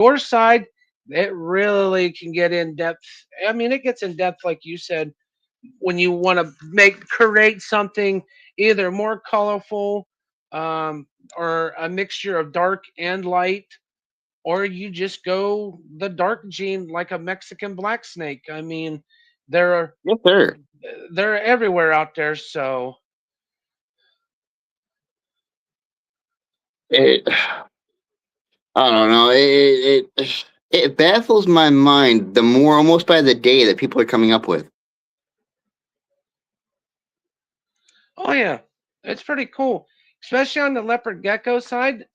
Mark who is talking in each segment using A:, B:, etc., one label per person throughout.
A: Your side, it really can get in depth. I mean, it gets in depth, like you said, when you want to create something either more colorful, um, or a mixture of dark and light, or you just go the dark gene like a Mexican black snake. I mean, they're
B: Yes, sir.
A: they're everywhere out there. So
B: It, I don't know. It baffles my mind the more, almost by the day, that people are coming up with.
A: oh yeah, it's pretty cool, especially on the leopard gecko side.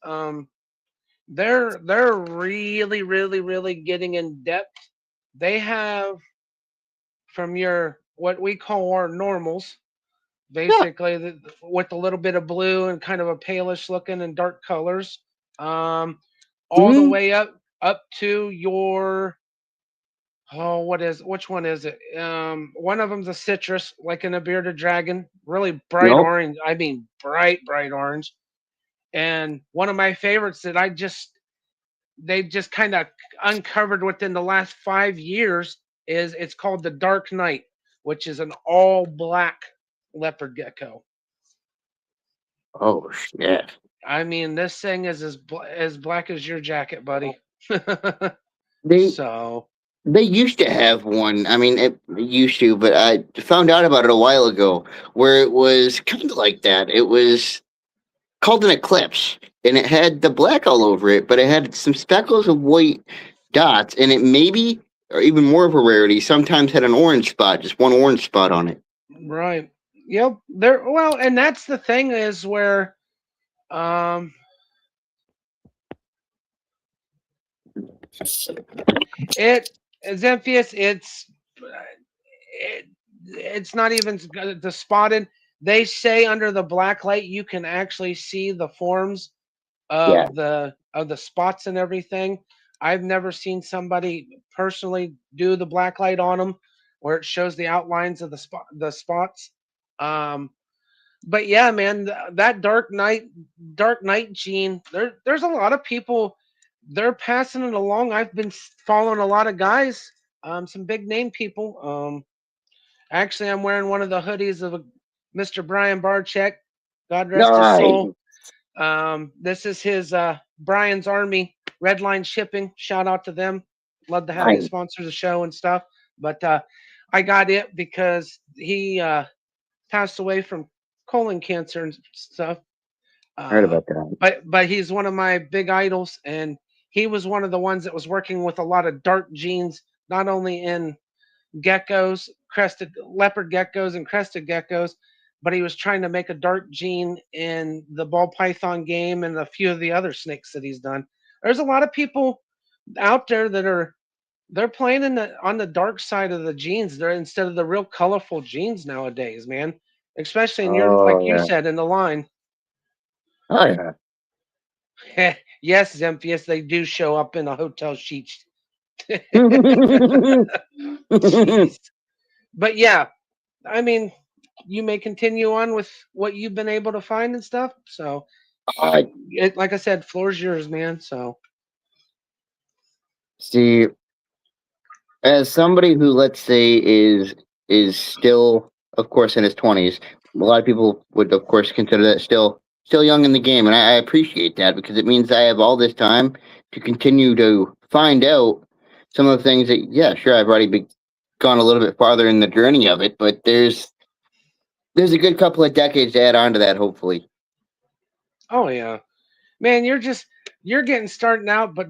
A: They're really really getting in depth. They have from your what we call our normals,
B: Yeah.
A: basically with a little bit of blue and kind of a palish looking and dark colors, um, all the
B: Mm,
A: way up to your, oh, which one is it? One of them's a citrus, like in a bearded dragon, really bright
B: nope.
A: orange. I mean, bright orange. And one of my favorites that they just kind of uncovered within the last 5 years is it's called the Dark Knight, which is an all black leopard gecko.
B: Oh shit.
A: I mean, this thing is as black as your jacket, buddy.
B: They
A: So,
B: they used to have one. I mean, it used to, but I found out about it a while ago, where it was kind of like that. It was called an eclipse, and it had the black all over it, but it had some speckles of white dots, and it maybe, or even more of a rarity, sometimes had an orange spot, just one orange spot on it.
A: right. Yep. There. Well, and that's the thing is where um it Xemphius, it's not even the spotted. They say under the black light you can actually see the forms
B: Yeah.
A: of the spots and everything. I've never seen somebody personally do the black light on them where it shows the outlines of the spots. Um, but yeah, man, that dark night gene. There's a lot of people. They're passing it along. I've been following a lot of guys, some big name people. Actually, I'm wearing one of the hoodies of Mr. Brian Barczyk. God rest his
B: Nice.
A: soul. This is his Brian's Army Redline Shipping. Shout out to them. Love to have them
B: Nice.
A: sponsor the show and stuff. But I got it because he passed away from colon cancer and stuff.
B: Heard
A: Uh,
B: about that.
A: but he's one of my big idols, and he was one of the ones that was working with a lot of dark genes, not only in geckos, crested leopard geckos and crested geckos, but he was trying to make a dark gene in the ball python game and a few of the other snakes that he's done. There's a lot of people out there that are they're playing on the dark side of the genes. They're instead of the real colorful genes nowadays, man. Especially in your like
B: Oh
A: you
B: yeah.
A: said in the line.
B: Oh yeah.
A: Yes, Zemphius, they do show up in a hotel sheet. Jeez. But yeah, I mean, you may continue on with what you've been able to find and stuff. So,
B: uh,
A: like I said, floor's yours, man. So,
B: see, as somebody who, let's say, is still, of course, in his 20s, a lot of people would, of course, consider that still young in the game, and I appreciate that because it means I have all this time to continue to find out some of the things that, yeah, sure, I've already gone a little bit farther in the journey of it, but there's a good couple of decades to add on to that, hopefully.
A: oh yeah, man, you're getting started out, but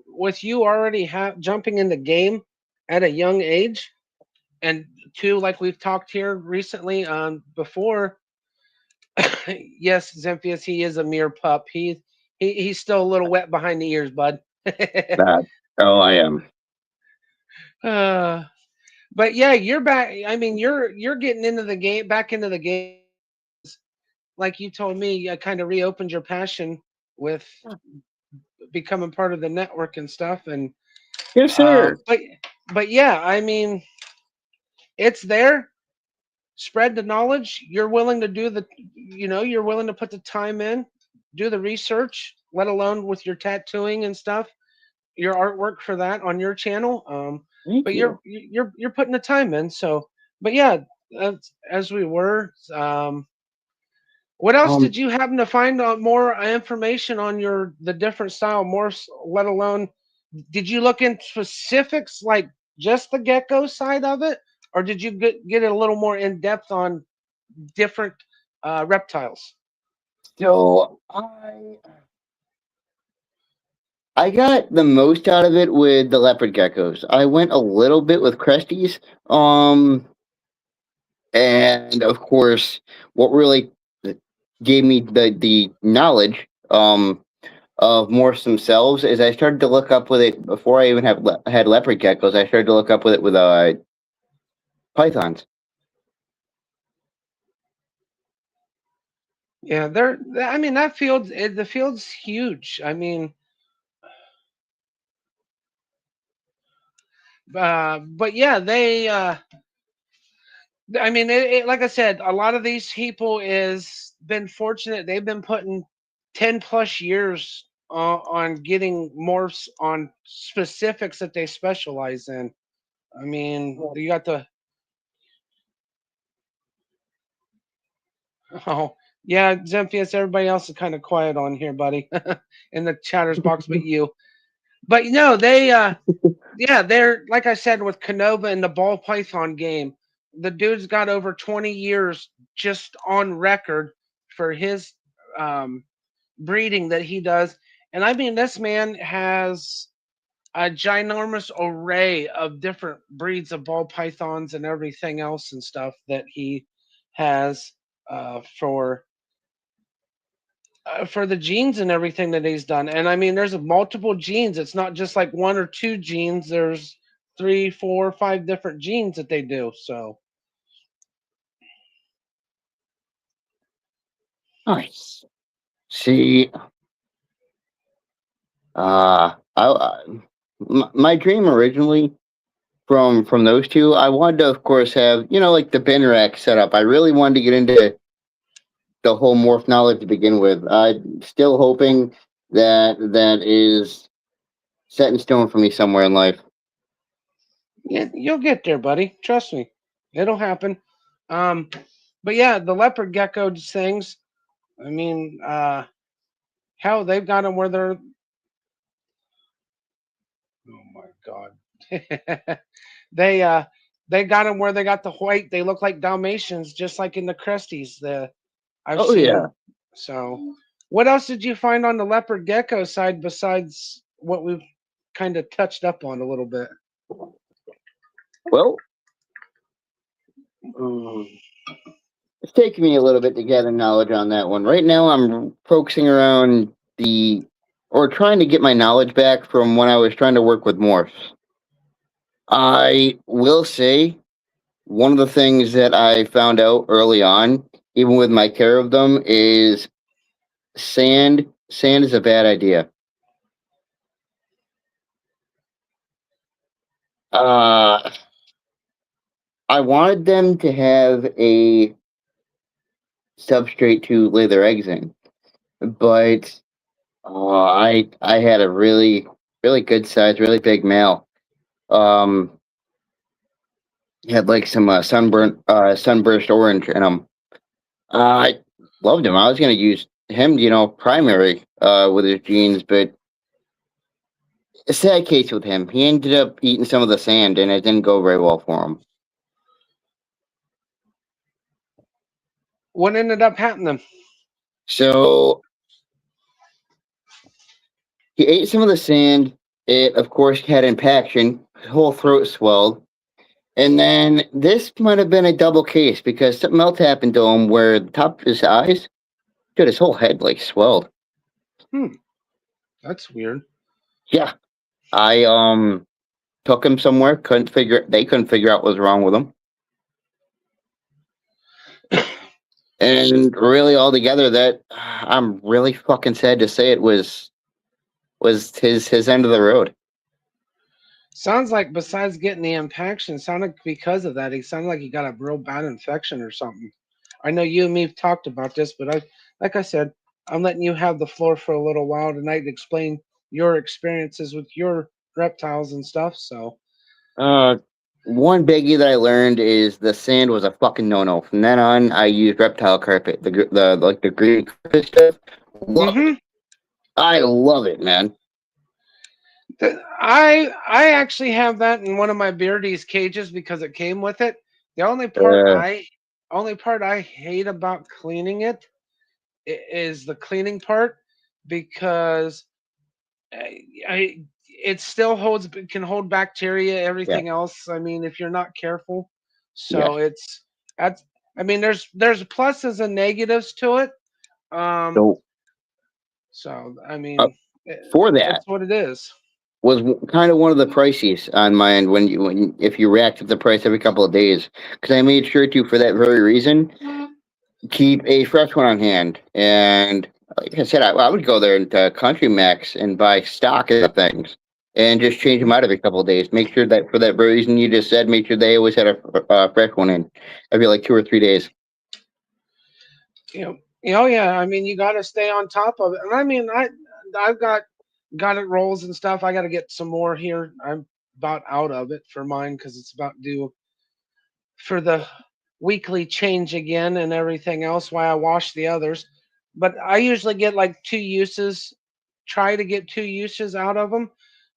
A: with you already jumping in the game at a young age, and two, like we've talked here recently before. Yes, Zemphius, he is a mere pup. He's still a little wet behind the ears, bud.
B: Uh, oh, I am.
A: uh, but yeah, you're back. I mean, you're getting into the game, back into the game. Like you told me, kind of reopened your passion with becoming part of the network and stuff. And
B: Yes,
A: uh,
B: sir.
A: but but yeah, I mean, it's there. Spread the knowledge. You're willing to do you're willing to put the time in, do the research, let alone with your tattooing and stuff. your artwork for that on your channel.
B: Thank
A: But
B: you.
A: you're putting the time in. So, but yeah, as we were. What else
B: Um,
A: did you happen to find more information on the different style morphs? Let alone, did you look in specifics like just the gecko side of it, or did you get a little more in depth on different reptiles?
B: so I got the most out of it with the leopard geckos. I went a little bit with cresties. And of course, what really gave me the knowledge of morphs themselves is I started to look up with it before I even had leopard geckos. I started to look up with it with pythons.
A: Yeah, they're. I mean, that field, the field's huge. I mean, but yeah, they. I mean, like I said, a lot of these people is been fortunate. They've been putting 10+ years on getting morphs on specifics that they specialize in. I mean, you got the oh yeah, Zemphius. Everybody else is kind of quiet on here, buddy, in the chatters box, but you. But no, they yeah, they're like I said with Canova and the ball python game. The dude's got over 20 years just on record for his um, breeding that he does. And I mean, this man has a ginormous array of different breeds of ball pythons and everything else and stuff that he has for the genes and everything that he's done. And I mean, there's multiple genes. It's not just like one or two genes. There's three, four, five different genes that they do. So
B: Nice. See, my dream originally from those two, I wanted to, of course, have like the bin rack set up. I really wanted to get into the whole morph knowledge to begin with. I'm still hoping that is set in stone for me somewhere in life.
A: yeah, you'll get there, buddy. Trust me, it'll happen. Um, but yeah, the leopard gecko things. I mean, hell, they've got them where they're. Oh my god. they they got them where they got the white. They look like Dalmatians, just like in the Cresties. I've
B: Oh
A: seen
B: yeah.
A: them. So, what else did you find on the leopard gecko side besides what we've kind of touched up on a little bit?
B: Well, um, it's taking me a little bit to gather knowledge on that one. Right now, I'm focusing around or trying to get my knowledge back from when I was trying to work with morphs. I will say one of the things that I found out early on, even with my care of them, is sand. Sand is a bad idea. Uh, I wanted them to have a substrate to lay their eggs in, but I had a really good size, really big male. Um, he had like some sunburst orange in him. I loved him. I was gonna use him, primary with his genes, but a sad case with him. He ended up eating some of the sand, and it didn't go very well for him.
A: What ended up happening?
B: So he ate some of the sand. It, of course, had impaction. His whole throat swelled. And then this might have been a double case because something else happened to him where the top of his eyes, dude, his whole head like swelled.
A: Hmm, that's weird.
B: Yeah. I took him somewhere, they couldn't figure out what was wrong with him. And really altogether that I'm really fucking sad to say it was his end of the road.
A: Sounds like besides getting the impaction, sounded like because of that, he sounded like he got a real bad infection or something. I know you and me have talked about this, but like I said, I'm letting you have the floor for a little while tonight to explain your experiences with your reptiles and stuff. So,
B: Uh, one biggie that I learned is the sand was a fucking no-no. From then on, I used reptile carpet, the like the green carpet stuff. Love
A: hmm
B: it. I love it, man.
A: I actually have that in one of my beardies cages because it came with it. The
B: Uh,
A: only part I hate about cleaning it is the cleaning part because I it still holds can hold bacteria,
B: yeah,
A: everything else. I mean, if you're not careful,
B: yes.
A: so it's that's. I mean, there's pluses and negatives to it. Um,
B: So
A: so I
B: uh,
A: mean, eh,
B: for that
A: it's what it is.
B: was kind of one of the prices on my end when if you react to the price every couple of days because I made sure to for that very reason keep a fresh one on hand. And like I said, I would go there into Country Max and buy stock of the things and just change them out every couple of days. Make sure that for that very reason you just said, make sure they always had a fresh one in every like 2 or 3 days.
A: Yeah. I mean, you got to stay on top of it. And I mean, I've got it rolls and stuff. I got to get some more here. I'm about out of it for mine because it's about due for the weekly change again and everything else. Why I wash the others, but I usually get like two uses. Try to get two uses out of them,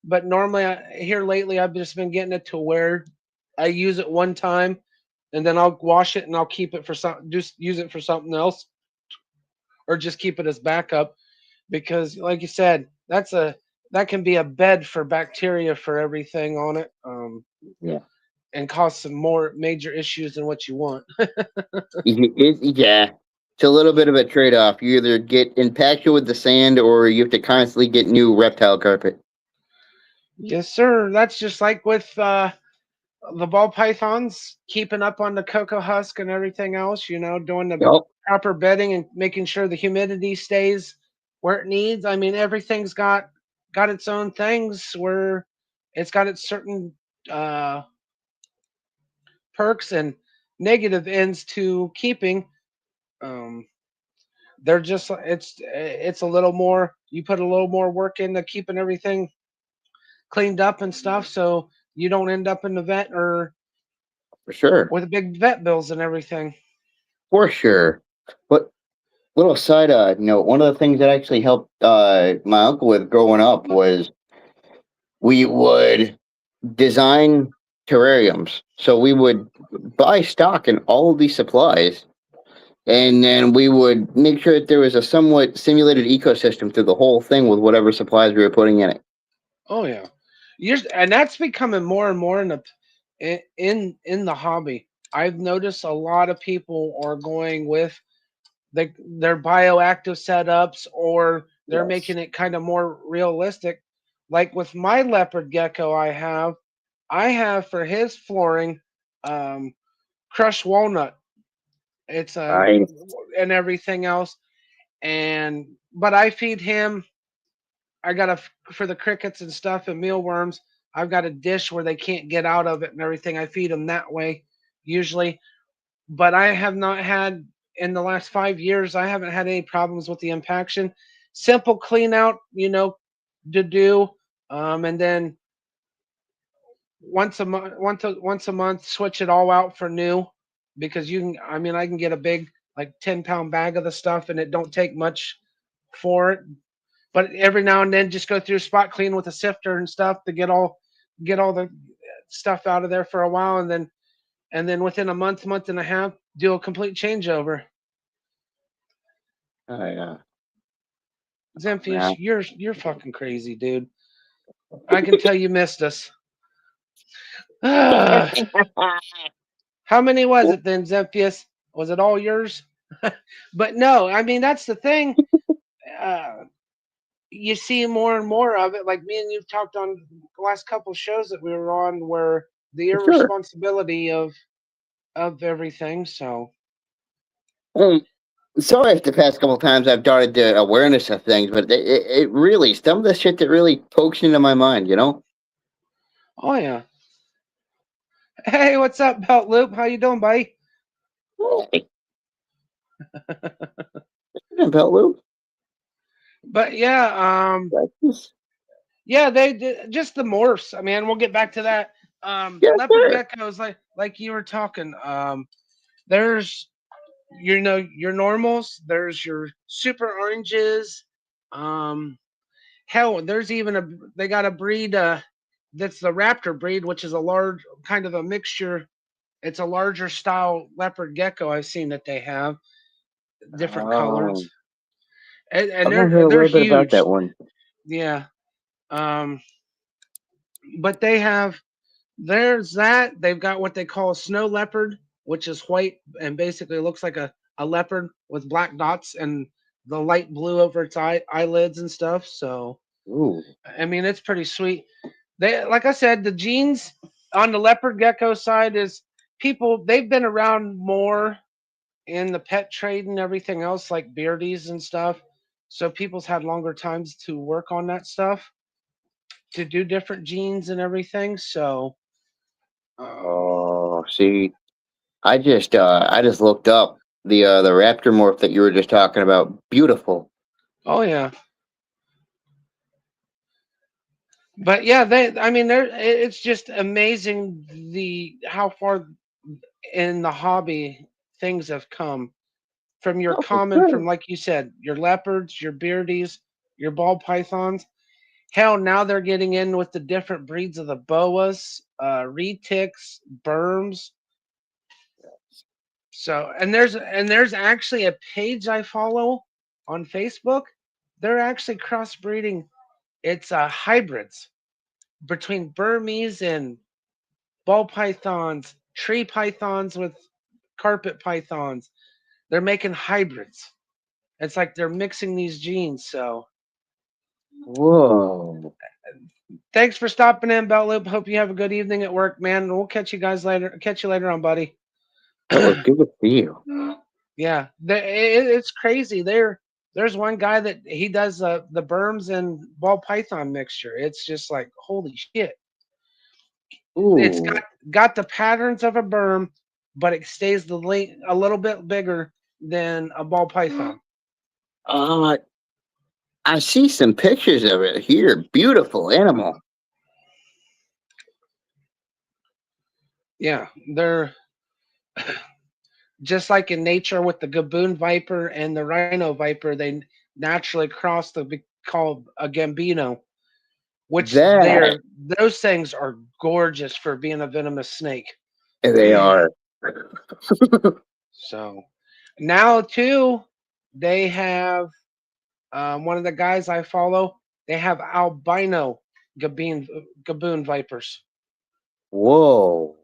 A: but normally here lately I've just been getting it to where I use it one time and then I'll wash it and I'll keep it for some just use it for something else or just keep it as backup because like you said that can be a bed for bacteria for everything on it
B: Yeah.
A: and cause some more major issues than what you want.
B: Yeah. It's a little bit of a trade off. You either get impacted with the sand or you have to constantly get new reptile carpet.
A: Yes sir, that's just like with the ball pythons keeping up on the cocoa husk and everything else, doing the
B: Yep.
A: proper bedding and making sure the humidity stays where it needs. I mean, everything's got its own things where it's got its certain uh, perks and negative ends to keeping. Um, they're just it's a little more. You put a little more work into keeping everything cleaned up and stuff, so you don't end up in the vet or
B: For sure.
A: with big vet bills and everything.
B: For sure. But little side note, one of the things that actually helped my uncle with growing up was we would design terrariums. So we would buy stock in all of these supplies, and then we would make sure that there was a somewhat simulated ecosystem through the whole thing with whatever supplies we were putting in it.
A: Oh yeah, and that's becoming more and more in the hobby. I've noticed a lot of people are going with their bioactive setups, or they're
B: Yes.
A: making it kind of more realistic. Like with my leopard gecko, I have for his flooring, um, crushed walnut. It's a
B: I
A: and everything else, and but I feed him I got a for the crickets and stuff and mealworms. I've got a dish where they can't get out of it and everything. I feed them that way usually, but I have not had in the last 5 years. I haven't had any problems with the impaction. Simple clean out, to do, and then once a month, switch it all out for new because you can. I mean, I can get a big like 10-pound bag of the stuff, and it don't take much for it, but every now and then just go through spot clean with a sifter and stuff to get all the stuff out of there for a while, and then within a month and a half do a complete changeover.
B: I
A: Zemphius,
B: yeah.
A: you're fucking crazy, dude. I can tell you missed us. How many was it then, Zemphius? Was it all yours? But no, I mean that's the thing. uh, you see more and more of it. Like me and you've talked on the last couple shows that we were on, where the
B: For sure.
A: irresponsibility of everything. So,
B: Um, sorry if the past couple times I've darted the awareness of things, but it really some of the shit that really pokes into my mind, you know.
A: oh yeah. Hey, what's up, Belt Loop? How you doing, buddy?
B: Hey, belt loop.
A: But yeah,
B: That's just-
A: Yeah, they did just the morphs. I mean, we'll get back to that.
B: Yes,
A: Leopard
B: sir.
A: geckos, like you were talking. There's your normals. There's your super oranges. Um, hell, there's even a they got a breed that's the raptor breed, which is a large kind of a mixture. It's a larger style leopard gecko I've seen that they have different colors,
B: Oh,
A: and
B: I've only heard a
A: they're
B: little bit about
A: huge.
B: that one.
A: Yeah. Um, but they have there's that they've got what they call a snow leopard, which is white and basically looks like a leopard with black dots and the light blue over its eyelids and stuff. So
B: Ooh.
A: I mean, it's pretty sweet. They, like I said, the genes on the leopard gecko side is people they've been around more in the pet trade and everything else, like beardies and stuff. So people's had longer times to work on that stuff to do different genes and everything. So, um,
B: Oh, see, I just looked up the raptor morph that you were just talking about. Beautiful.
A: oh yeah, but yeah, they. I mean, it's just amazing the how far in the hobby things have come from your
B: Oh, for
A: common,
B: sure.
A: from like you said, your leopards, your beardies, your ball pythons. Hell, now they're getting in with the different breeds of the boas, retics, berms. So, and there's actually a page I follow on Facebook. They're actually crossbreeding. It's hybrids between Burmese and ball pythons, tree pythons with carpet pythons. They're making hybrids. It's like they're mixing these genes. So,
B: Whoa.
A: thanks for stopping in, Belt Loop. Hope you have a good evening at work, man. We'll catch you guys later. Catch you later on, buddy.
B: Well, good to see you.
A: Yeah, it's crazy. There's one guy that he does the berms and ball python mixture. It's just like holy shit. It's
B: Ooh.
A: got the patterns of a berm, but it stays the length a little bit bigger than a ball python.
B: Uh, I see some pictures of it here. Beautiful animal.
A: Yeah, they're just like in nature with the gaboon viper and the rhino viper. They naturally cross to be called a gambino, which
B: That
A: those things are gorgeous for being a venomous snake.
B: they are.
A: So now too, they have one of the guys I follow. They have albino gaboon vipers.
B: Whoa.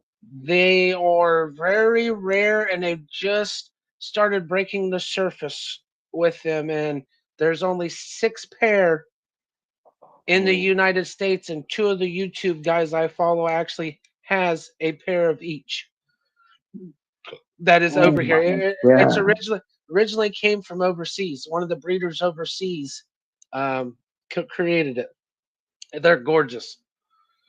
A: They are very rare, and they've just started breaking the surface with them. And there's only 6 pair in the
B: Oh,
A: United States, and two of the YouTube guys I follow actually has a pair of each. That is
B: oh
A: over here.
B: my
A: It's
B: god.
A: originally came from overseas. One of the breeders overseas um, created it. They're gorgeous.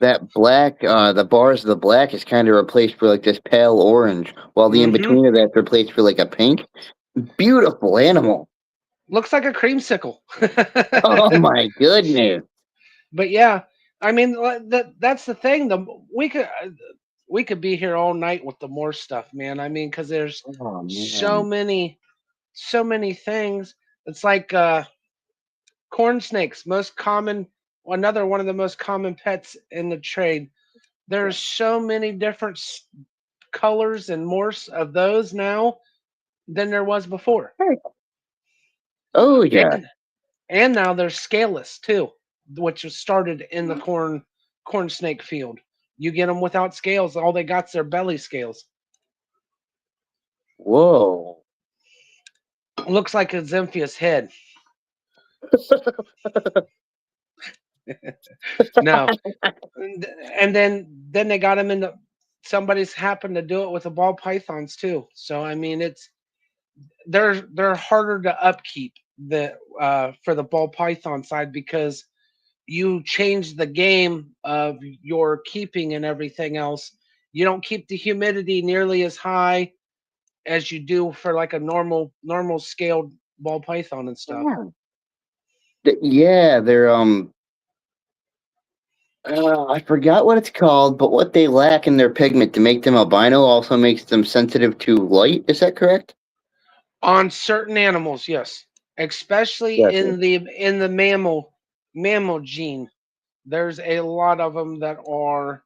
B: That black, the bars of the black is kind of replaced for like this pale orange, while the in
A: Hmm.
B: between of that's replaced for like a pink. Beautiful animal.
A: Looks like a creamsicle.
B: Oh my goodness.
A: But yeah, I mean that's the thing. We could be here all night with the more stuff, man. I mean, because there's
B: Oh
A: so
B: man.
A: many things. It's like corn snakes, most common. Another one of the most common pets in the trade. There's so many different colors and morphs of those now than there was before,
B: Oh yeah.
A: and now there's scaleless too, which was started in the corn snake field. You get them without scales. All they got's their belly scales.
B: Whoa.
A: Looks like a Zemphius head. No, and then they got him into somebody's happened to do it with the ball pythons too. So I mean, they're harder to upkeep the for the ball python side because you change the game of your keeping and everything else. You don't keep the humidity nearly as high as you do for like a normal scaled ball python and stuff.
B: Yeah. Yeah, they're I forgot what it's called, but what they lack in their pigment to make them albino also makes them sensitive to light. Is that correct?
A: On certain animals, yes, especially
B: Gotcha.
A: in the mammal gene. There's a lot of them that are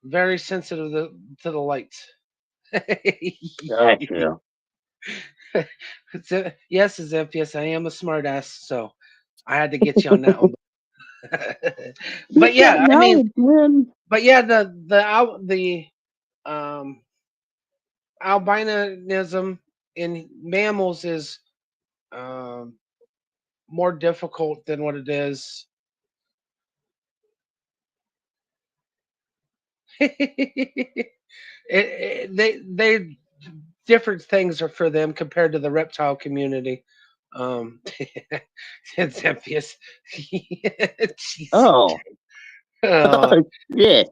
A: very sensitive to the lights.
B: Gotcha.
A: Yes, Zephyr, I am a smartass, so I had to get you on that one. But
B: Get that
A: yeah, I mean,
B: knowledge, man.
A: but yeah, the um albinism in mammals is um more difficult than what it is. They different things are for them compared to the reptile community. It's obvious. Jeez.
B: Oh,
A: Uh,
B: yeah.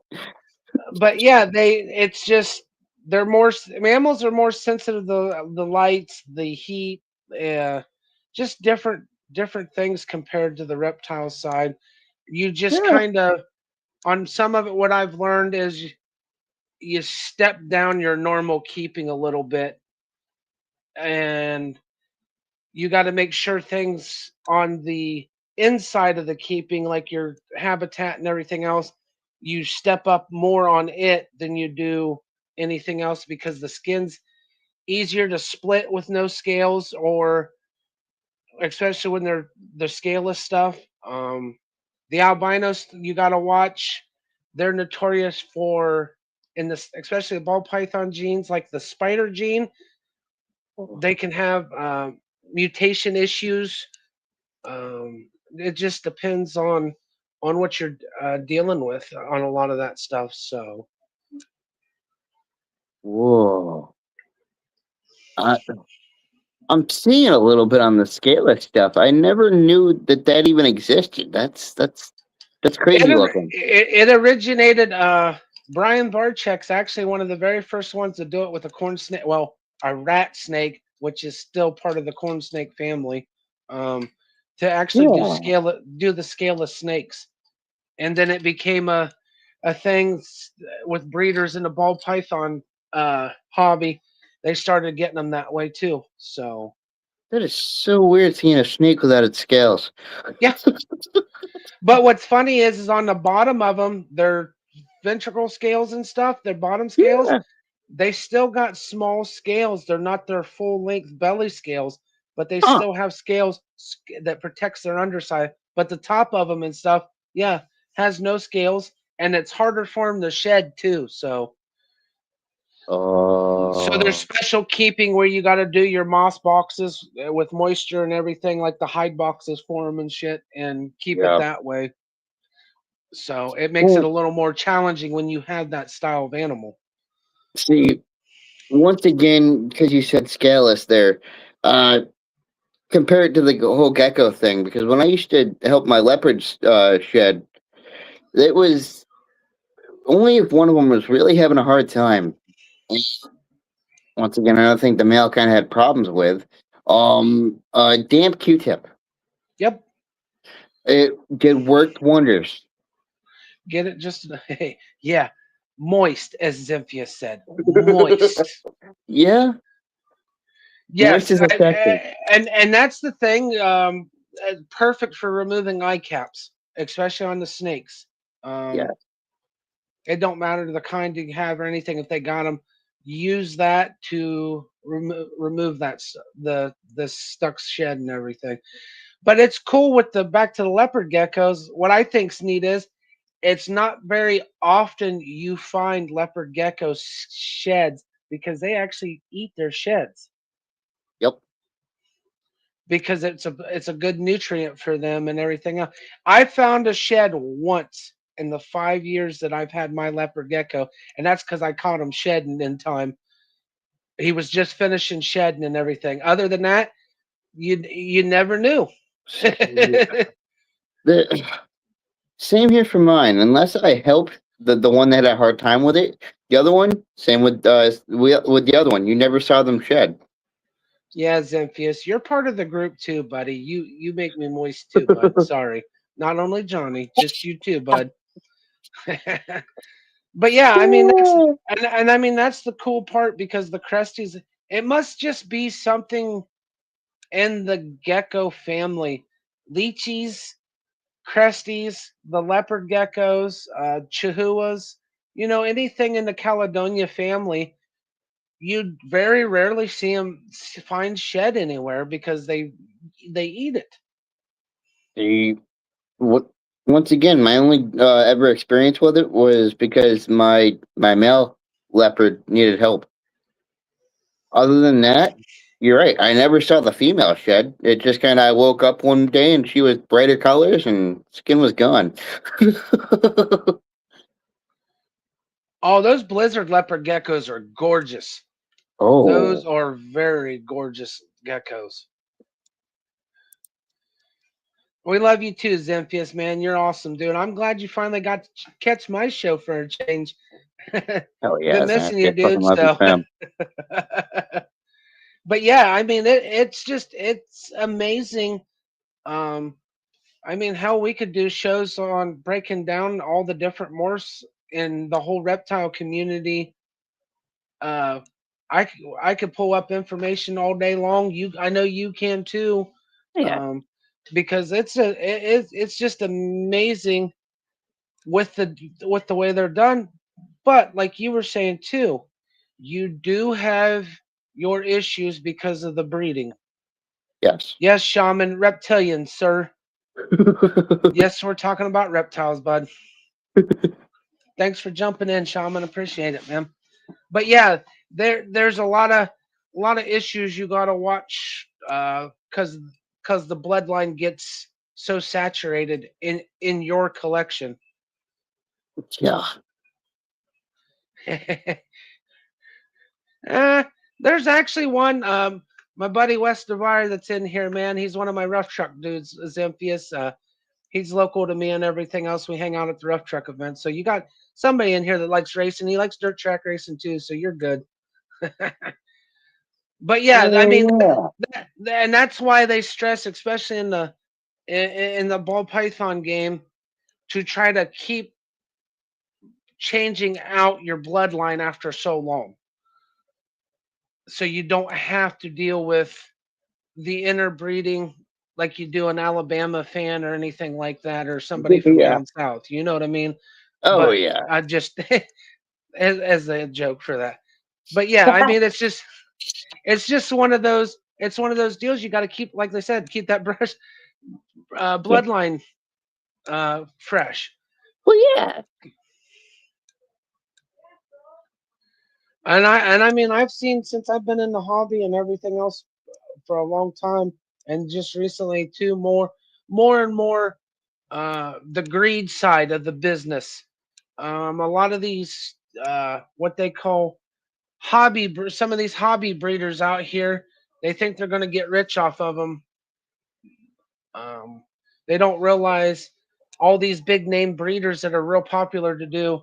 A: but yeah, it's just they're mammals are more sensitive to the lights, the heat, uh, just different things compared to the reptile side. You just
B: Yeah.
A: kind of on some of it. What I've learned is you step down your normal keeping a little bit, and you got to make sure things on the inside of the keeping, like your habitat and everything else, you step up more on it than you do anything else because the skin's easier to split with no scales, or especially when they're scaleless stuff. The albinos you got to watch. They're notorious for in this, especially the ball python genes, like the spider gene. They can have mutation issues. It just depends on what you're dealing with on a lot of that stuff. So
B: Whoa. I, I'm seeing a little bit on the scaleless stuff. I never knew that that even existed. That's
A: it
B: crazy
A: or-
B: looking.
A: it originated. Brian Barczyk's actually one of the very first ones to do it with a corn snake. Well, a rat snake, which is still part of the corn snake family. Um, to actually
B: Yeah.
A: do the scaleless snakes, and then it became a thing with breeders in the ball python hobby. They started getting them that way too. So
B: That is so weird seeing a snake without its scales.
A: yeah, but what's funny is on the bottom of them, their ventricle scales and stuff, their bottom scales,
B: Yeah.
A: they still got small scales. They're not their full length belly scales, but they
B: Huh.
A: still have scales that protects their underside. But the top of them and stuff, yeah, has no scales, and it's harder for them to shed too. So there's
B: Oh.
A: special keeping where you got to do your moss boxes with moisture and everything, like the hide boxes for them and shit, and keep it
B: Yeah.
A: that way. So it makes it
B: Well,
A: a little more challenging when you have that style of animal.
B: see, once again, because you said scaleless there, uh, compare it to the whole gecko thing. Because when I used to help my leopards shed, it was only if one of them was really having a hard time. And once again, another thing the male kind of had problems with. Damp Q-tip.
A: Yep,
B: It did worked wonders.
A: get it just yeah, moist, as Xynthia said, moist.
B: Yeah, moist
A: Yes,
B: is effective.
A: and that's the thing. Perfect for removing eye caps, especially on the snakes.
B: Yeah.
A: Um, it don't matter the kind you have or anything. If they got them, use that to remove the stuck shed and everything. But it's cool with the back to the leopard geckos. What I think's neat is it's not very often you find leopard geckos sheds because they actually eat their sheds
B: Yep.
A: because it's a good nutrient for them and everything else. I found a shed once in the 5 years that I've had my leopard gecko, and that's because I caught him shedding in time. He was just finishing shedding and everything. Other than that, you never knew.
B: The same here for mine. Unless I helped the one that had a hard time with it, the other one, same with the other one. You never saw them shed.
A: Yeah, Zemphius, you're part of the group too, buddy. You make me moist too, bud. Sorry. Not only Johnny, just you too, bud. But yeah, I mean that's and I mean that's the cool part because the cresties. It must just be something in the gecko family. Lychees, cresties, the leopard geckos, chihuahuas, anything in the Caledonia family, you very rarely see them find shed anywhere because they eat it.
B: The what once again, my only ever experience with it was because my male leopard needed help. Other than that, you're right. I never saw the female shed. It just kind of I woke up one day and she was brighter colors and skin was gone.
A: Oh, those blizzard leopard geckos are gorgeous. Those
B: Oh,
A: are very gorgeous geckos. We love you too, Zemphius, man. You're awesome, dude. I'm glad you finally got to catch my show for a change.
B: hell
A: Been
B: yes, man.
A: missing you,
B: I fucking
A: dude.
B: love you,
A: So,
B: fam.
A: but yeah, I mean, it's amazing. Um, I mean, how we could do shows on breaking down all the different morphs in the whole reptile community. Uh, I could pull up information all day long. I know you can too,
B: Yeah.
A: um, because it's just amazing with the way they're done. But like you were saying too, you do have your issues because of the breeding.
B: Yes.
A: Yes, shaman, reptilian, sir. Yes, we're talking about reptiles, bud. Thanks for jumping in, shaman. Appreciate it, man. But yeah, there's a lot of issues you gotta watch because the bloodline gets so saturated in your collection.
B: Yeah.
A: uh, there's actually one. My buddy Wes Devire that's in here, man. He's one of my rough truck dudes, Zemphius. He's local to me and everything else. We hang out at the rough truck event. So you got somebody in here that likes racing. He likes dirt track racing too. So you're good. But yeah, I mean,
B: Oh
A: and that's why they stress, especially in the ball python game, to try to keep changing out your bloodline after so long, so you don't have to deal with the interbreeding like you do an Alabama fan or anything like that, or somebody
B: yeah.
A: from
B: Yeah.
A: down south. You know what I mean?
B: Oh
A: But
B: yeah.
A: I just as a joke for that. But yeah, I mean, it's just one of those. It's one of those deals you got to keep, like they said, keep that brush
B: Yeah.
A: bloodline fresh.
B: Well, yeah.
A: And I mean, I've seen since I've been in the hobby and everything else for a long time, and just recently too, more and more the greed side of the business. A lot of these what they call some of these hobby breeders out here, they think they're going to get rich off of them. Um, they don't realize all these big name breeders that are real popular to do,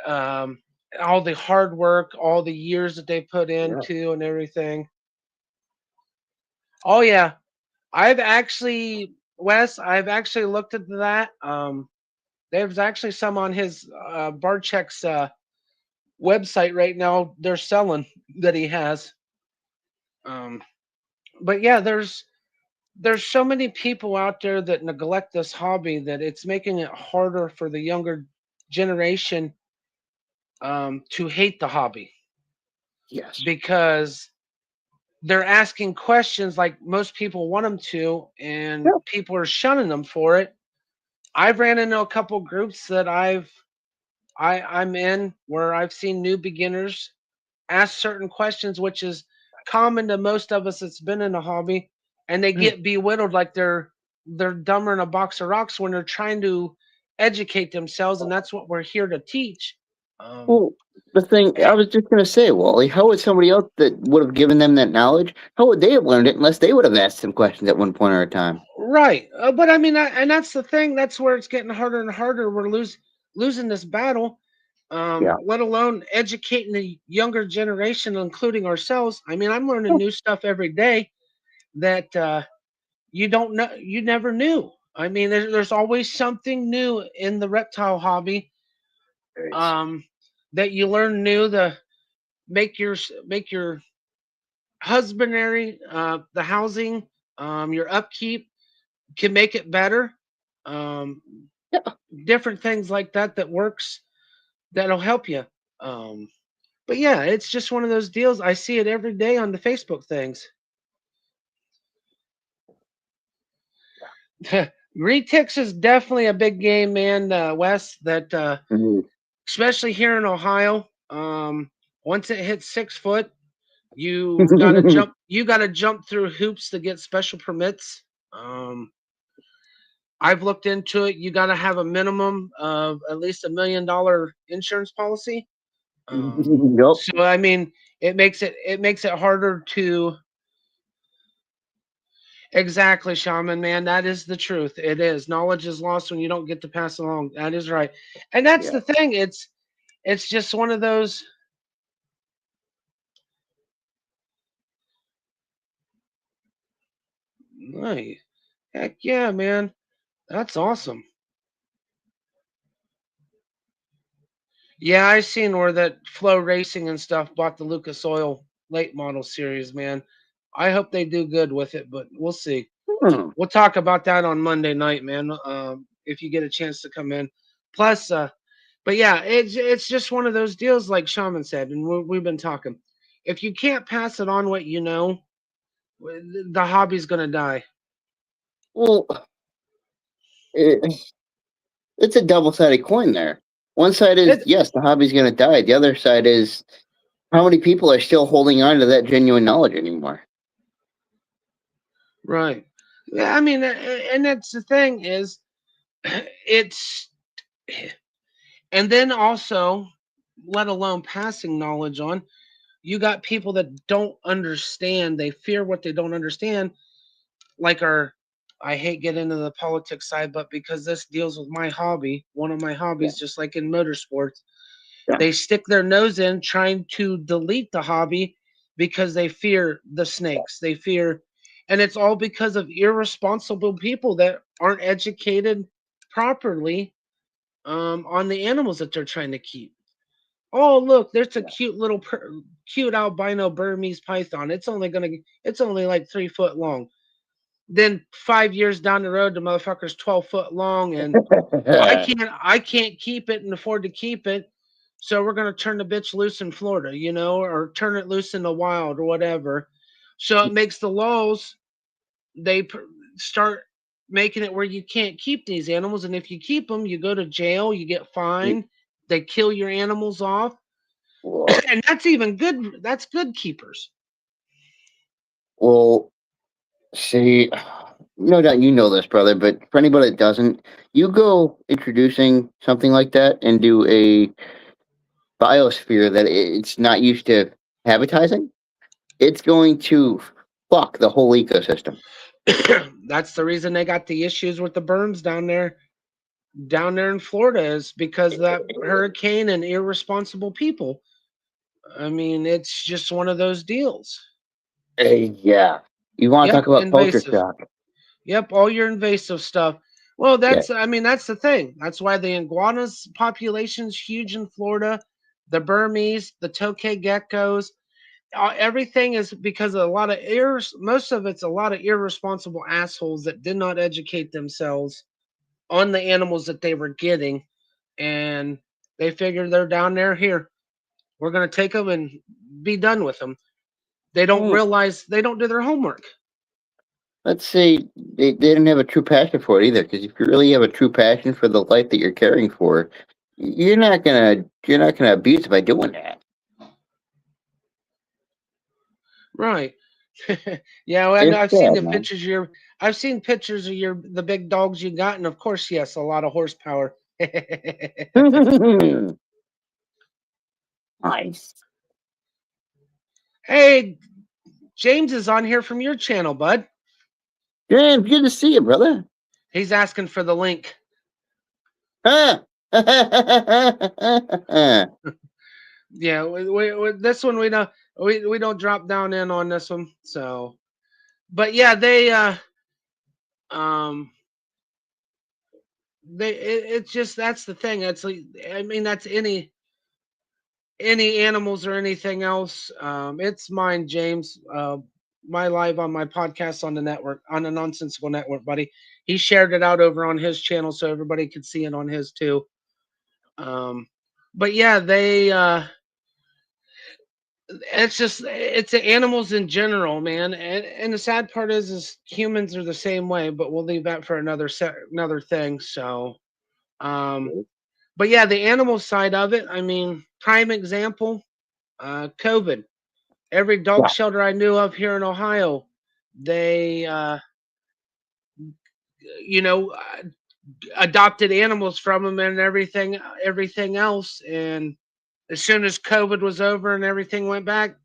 A: um, all the hard work, all the years that they put
B: Yeah.
A: into and everything. Oh yeah, I've actually looked into that. There's actually some on his Barchek's website right now. They're selling that he has. Um, but yeah, there's so many people out there that neglect this hobby that it's making it harder for the younger generation to hate the hobby
B: Yes.
A: because they're asking questions like most people want them to, and
B: Yeah.
A: people are shunning them for it. I've ran into a couple groups that I'm in where I've seen new beginners ask certain questions, which is common to most of us that's been in a hobby, and they
B: Mm.
A: get belittled like they're dumber than a box of rocks when they're trying to educate themselves, and that's what we're here to teach. Um,
B: Well, the thing I was just gonna say, Wally, how would somebody else that would have given them that knowledge, how would they have learned it unless they would have asked some questions at one point or a time?
A: right, but I mean, and that's the thing. That's where it's getting harder and harder. We're losing this battle.
B: Yeah.
A: Let alone educating the younger generation, including ourselves. I mean, I'm learning new stuff every day that you don't know, you never knew. I mean, there's always something new in the reptile hobby,
B: There is.
A: um, that you learn new to make your husbandry, the housing, your upkeep can make it better. Um,
B: Yeah.
A: Different things like that that works that'll help you. Um, but yeah, it's just one of those deals. I see it every day on the Facebook things. Retics is definitely a big game, man, Wes. That
B: Mhm.
A: especially here in Ohio. Once it hits 6 foot, you gotta jump. You gotta jump through hoops to get special permits. Um, I've looked into it. You gotta have a minimum of at least $1 million insurance policy.
B: Yup.
A: So I mean, it makes it harder to. Exactly, shaman man. That is the truth. It is. Knowledge is lost when you don't get to pass along. That is right. And that's
B: Yeah.
A: the thing. It's just one of those. Hey, heck yeah, man. That's awesome. Yeah, I seen where that Flow Racing and stuff bought the Lucas Oil late model series, man. I hope they do good with it, but we'll see.
B: Hmm.
A: We'll talk about that on Monday night, man. If you get a chance to come in. Plus, but yeah, it's just one of those deals, like Shaman said, and we've been talking. If you can't pass it on what you know, the hobby's gonna die.
B: Well, it, it's a double-sided coin there. One side is
A: It
B: yes, the hobby's going to die. The other side is how many people are still holding on to that genuine knowledge anymore.
A: right. Yeah, I mean, and that's the thing is, it's and then also, let alone passing knowledge on, you got people that don't understand. They fear what they don't understand, like our. I hate getting into the politics side, but because this deals with my hobby, one of my
B: Yeah.
A: hobbies, just like in motorsports,
B: Yeah.
A: they stick their nose in trying to delete the hobby because they fear the snakes. They fear, and it's all because of irresponsible people that aren't educated properly, on the animals that they're trying to keep. Oh, look, there's a
B: Yeah.
A: cute little cute albino Burmese python. It's only like 3 foot long. Then 5 years down the road, the motherfucker's 12 foot long, and I can't keep it and afford to keep it. So we're gonna turn the bitch loose in Florida, or turn it loose in the wild or whatever. So it makes the laws, they start making it where you can't keep these animals, and if you keep them, you go to jail, you get fined, they kill your animals off,
B: well,
A: and that's even good. That's good keepers.
B: well, see, no doubt you know this, brother, but for anybody that doesn't, you go introducing something like that into a biosphere that it's not used to habitatizing, it's going to fuck the whole ecosystem.
A: That's the reason they got the issues with the berms down there in Florida, is because of that hurricane and irresponsible people. I mean, it's just one of those deals.
B: Yeah. You want to talk
A: Yep,
B: about culture
A: invasive.
B: shock?
A: Yep, all your invasive stuff. Well,
B: Yeah.
A: I mean, that's the thing. That's why the iguanas population's huge in Florida, the Burmese, the tokay geckos. Everything is because of a lot of most of it's a lot of irresponsible assholes that did not educate themselves on the animals that they were getting, and they figured they're down there. Here, we're going to take them and be done with them. They don't
B: Well,
A: realize they don't do their homework.
B: let's say they didn't have a true passion for it either. Because if you really have a true passion for the life that you're caring for, you're not gonna abuse it by doing that.
A: Right. Yeah, well, I know
B: It's
A: I've seen
B: sad,
A: the
B: man.
A: pictures of I've seen pictures of the big dogs you got, and of course, yes, a lot of horsepower.
B: Nice.
A: Hey, James is on here from your channel, bud.
B: James, good to see you, brother.
A: He's asking for the link.
B: Huh?
A: Yeah, this one we don't drop down in on this one. So, but yeah, they um it's just that's the thing. It's like I mean that's any animals or anything else. It's mine, James. My live on my podcast on the network on the Nonsensical Network, buddy. He shared it out over on his channel so everybody could see it on his too. Um, but yeah, they it's just it's the animals in general, man. And the sad part is humans are the same way, but we'll leave that for another thing. So, um, but yeah, the animal side of it. I mean, prime example, COVID. Every dog
B: Yeah.
A: shelter I knew of here in Ohio, they you know adopted animals from them and everything else. And as soon as COVID was over and everything went back,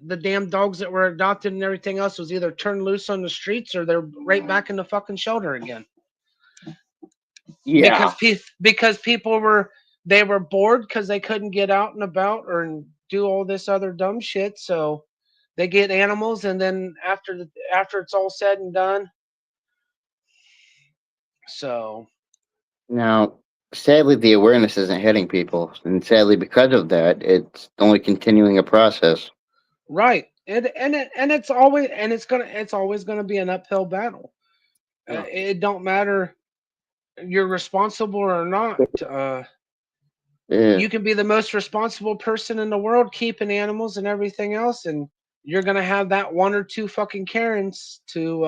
A: the damn dogs that were adopted and everything else was either turned loose on the streets or they're right back in the fucking shelter again
B: Yeah.
A: because people were they were bored because they couldn't get out and about or do all this other dumb shit. So they get animals, and then after it's all said and done, so
B: Now, sadly, the awareness isn't hitting people, and sadly, because of that, it's only continuing a process.
A: right. And it's always and it's always gonna be an uphill battle.
B: Yeah.
A: It don't matter you're responsible or not.
B: Yeah.
A: You can be the most responsible person in the world keeping animals and everything else, and you're gonna have that one or two fucking Karens to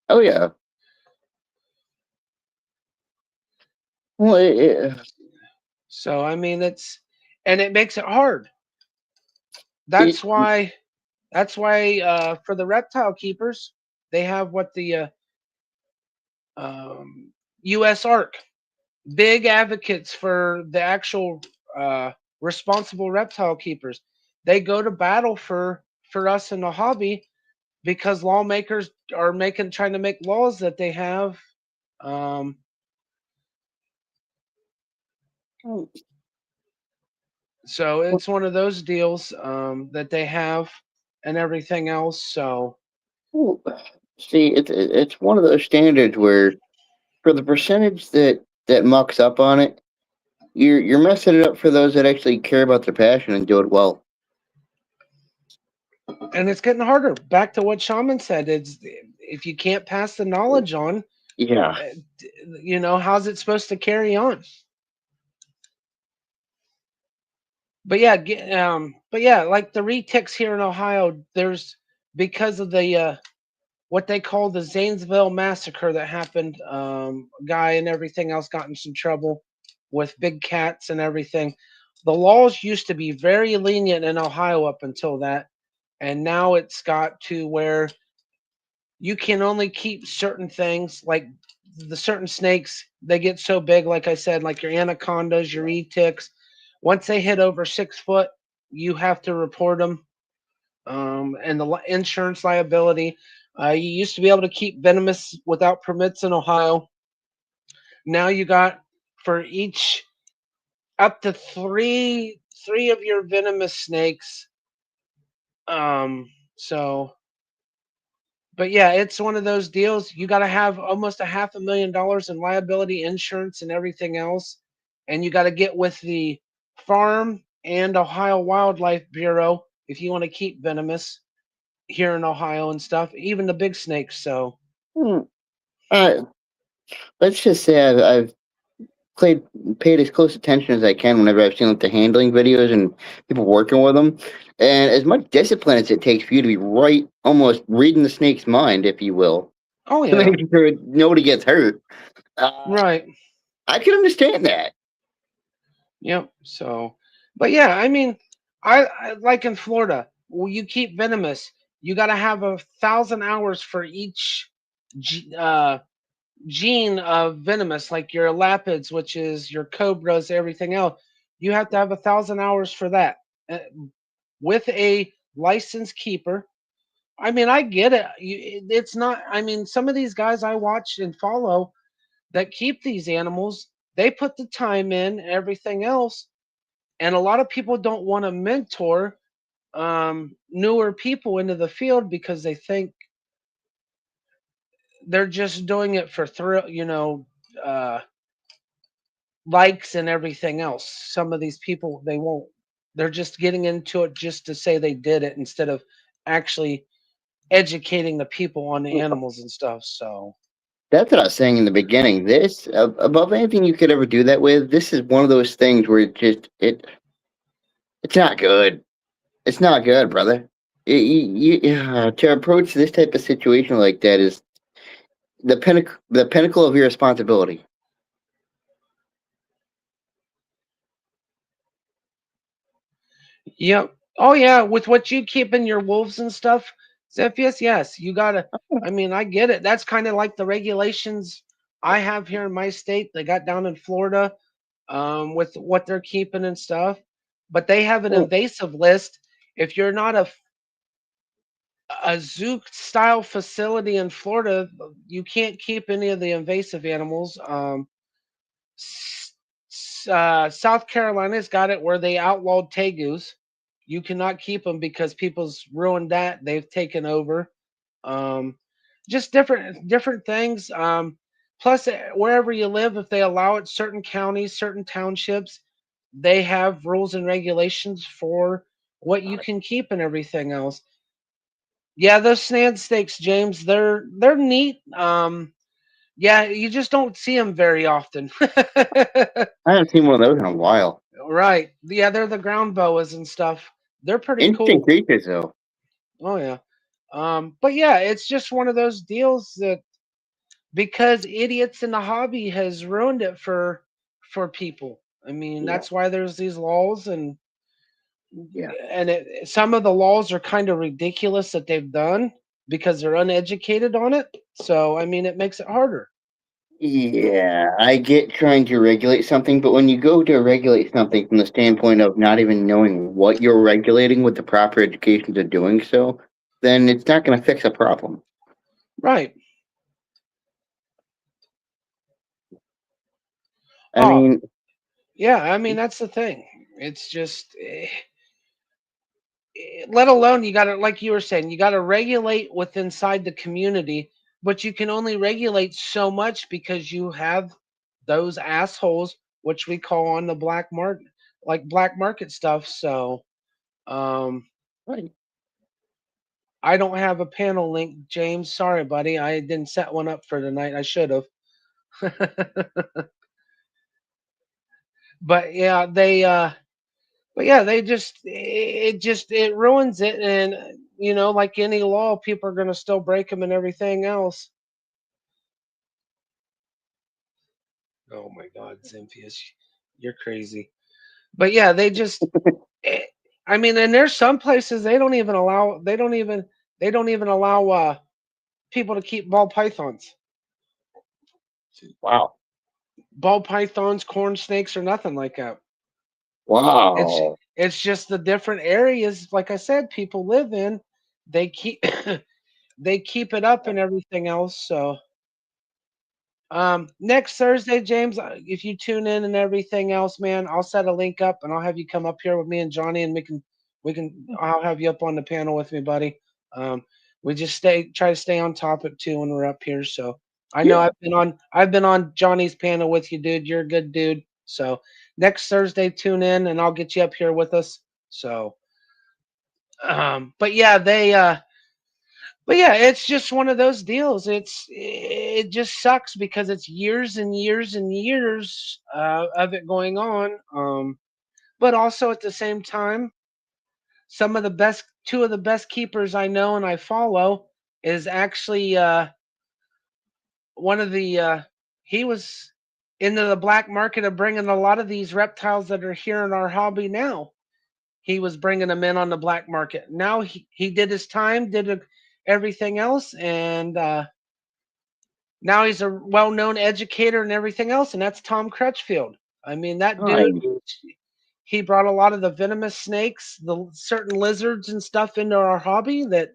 B: Oh yeah. Well,
A: so I mean it's and it makes it hard.
B: it,
A: That's why for the reptile keepers, they have what the US ARC, big advocates for the actual responsible reptile keepers. They go to battle for us in the hobby because lawmakers are making trying to make laws that they have. Um, so it's one of those deals that they have and everything else. So
B: well, see, it's one of those standards where, for the percentage that mucks up on it, you're messing it up for those that actually care about their passion and do it well.
A: and it's getting harder. Back to what Shaman said, it's if you can't pass the knowledge on,
B: Yeah.
A: uh, how's it supposed to carry on? But yeah, like the retics here in Ohio, there's because of the what they call the Zanesville massacre that happened. A guy and everything else got in some trouble with big cats and everything. The laws used to be very lenient in Ohio up until that, and now it's got to where you can only keep certain things like the certain snakes. They get so big, like I said, like your anacondas, your ticks. Once they hit over 6 foot, you have to report them, and the insurance liability. You used to be able to keep venomous without permits in Ohio. Now you got for each up to three of your venomous snakes. So but yeah, it's one of those deals. You got to have almost a $500,000 in liability insurance and everything else, and you got to get with the farm and Ohio Wildlife Bureau if you want to keep venomous here in Ohio and stuff, even the big snakes. So
B: Hmm. Uh, let's just say I've played paid as close attention as I can whenever I've seen like the handling videos and people working with them. And as much discipline as it takes for you to be right, almost reading the snake's mind, if you will,
A: oh
B: to
A: yeah,
B: make sure nobody gets hurt. Uh,
A: right,
B: I can understand that.
A: yep. So, but yeah, I mean, I like in Florida, well, you keep venomous. You got to have 1,000 hours for each gene of venomous, like your lapids, which is your cobras, everything else. You have to have 1,000 hours for that with a licensed keeper. I mean, I get it. It's not. I mean, some of these guys I watch and follow that keep these animals, they put the time in, everything else, and a lot of people don't want to mentor newer people into the field because they think they're just doing it for thrill, uh, likes and everything else. Some of these people, they won't. They're just getting into it just to say they did it instead of actually educating the people on the animals and stuff. So
B: That's what I was saying in the beginning. This, above anything you could ever do that with, this is one of those things where it's not good. It's not good, brother. To approach this type of situation like that is the pinnacle of your responsibility.
A: yep. Oh yeah, with what you keep in your wolves and stuff, Zephyrs, yes, you gotta. I mean, I get it. That's kind of like the regulations I have here in my state. They got down in Florida, with what they're keeping and stuff. But they have an
B: Oh,
A: invasive list. If you're not a zoo style facility in Florida, you can't keep any of the invasive animals. South Carolina's got it where they outlawed tegus. You cannot keep them because people's ruined that. They've taken over. Um, just different things. Plus, wherever you live, if they allow it, certain counties, certain townships, they have rules and regulations for what you can keep and everything else. Yeah, those sand snakes, James, they're neat. Yeah, you just don't see them very often.
B: I haven't seen one of those in a while.
A: Right. Yeah, they're the ground boas and stuff. They're pretty
B: Interesting
A: cool.
B: creatures, though.
A: Oh yeah. But yeah, it's just one of those deals that because idiots in the hobby has ruined it for people. I mean,
B: Yeah,
A: that's why there's these laws
B: yeah,
A: some of the laws are kind of ridiculous that they've done because they're uneducated on it. So, I mean, it makes it harder.
B: yeah. I get trying to regulate something, but when you go to regulate something from the standpoint of not even knowing what you're regulating with the proper education to doing so, then it's not going to fix a problem.
A: Right.
B: I
A: Oh,
B: mean,
A: yeah, I mean that's the thing. It's just let alone you got to like you were saying, you got to regulate with inside the community, but you can only regulate so much because you have those assholes which we call on the black market, like black market stuff. So, um
B: right.
A: I don't have a panel link, James. Sorry, buddy. I didn't set one up for tonight. I should have. But yeah, they just it ruins it, and like any law, people are gonna still break them and everything else. Oh my God, Zimpius, you're crazy. But yeah, they just. eh, I mean, and there's some places they don't even allow. They don't even allow people to keep ball pythons,
B: Wow.
A: corn snakes, or nothing like that. It's
B: Wow.
A: it's just the different areas. Like I said, people live in. They keep they keep it up and everything else. So next Thursday, James, if you tune in and everything else, man, I'll set a link up and I'll have you come up here with me and Johnny, and I'll have you up on the panel with me, buddy. Um, we just try to stay on topic too when we're up here. So I know
B: Yeah.
A: I've been on Johnny's panel with you, dude. You're a good dude. So next Thursday, tune in and I'll get you up here with us. So, but yeah, it's just one of those deals. It just sucks because it's years and years and years of it going on. But also at the same time, two of the best keepers I know and I follow is actually one of the. He was into the black market of bringing a lot of these reptiles that are here in our hobby now. He was bringing them in on the black market. Now he did his time, everything else, and now he's a well-known educator and everything else, and that's Tom Crutchfield. I mean, that dude,
B: Nice.
A: he brought a lot of the venomous snakes, the certain lizards and stuff into our hobby that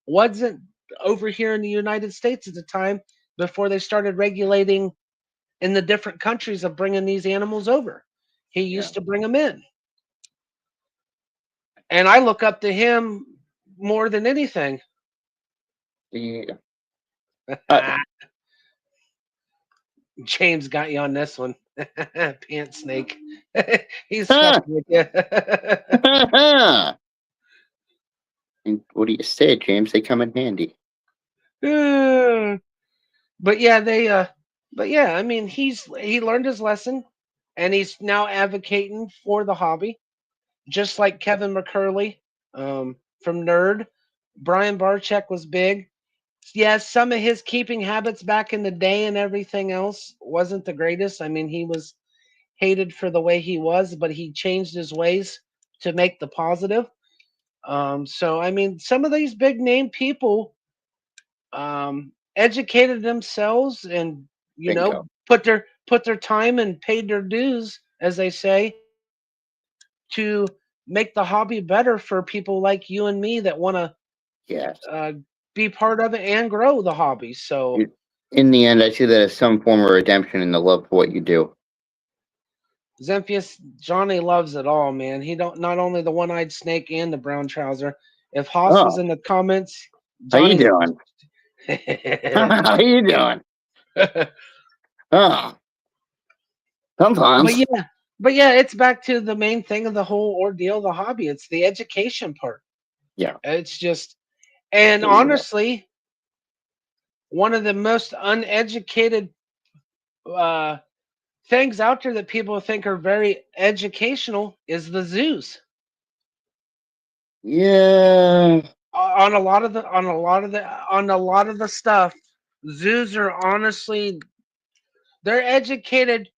A: wasn't over here in the United States at the time before they started regulating in the different countries of bringing these animals over. He
B: Yeah.
A: used to bring them in, and I look up to him more than anything.
B: Yeah. Uh,
A: James got you on this one. Pant snake. He's
B: Ha!
A: fucking with you.
B: Ha! And what do you say, James? They come in handy.
A: But yeah, but yeah, I mean, he learned his lesson, and he's now advocating for the hobby, just like Kevin McCurley, from Nerd. Brian Barczyk was big. Yes, some of his keeping habits back in the day and everything else wasn't the greatest. I mean, he was hated for the way he was, but he changed his ways to make the positive. So I mean, some of these big name people educated themselves and
B: Bingo.
A: put their time and paid their dues, as they say, to make the hobby better for people like you and me that want to
B: Yes.
A: uh, be part of it and grow the hobby. So
B: In the end, I see that as some form of redemption in the love for what you do.
A: Zemphius, Johnny loves it all, man. He don't not only the one-eyed snake and the brown trouser. If Haas was
B: Oh,
A: in the comments,
B: how you
A: Johnny.
B: doing? How you doing? Oh,
A: but
B: sometimes.
A: yeah, but yeah, it's back to the main thing of the whole ordeal, the hobby. It's the education part.
B: Yeah.
A: It's just, and honestly, one of the most uneducated uh, things out there that people think are very educational is the zoos.
B: Yeah.
A: On a lot of the stuff, zoos are honestly, they're educated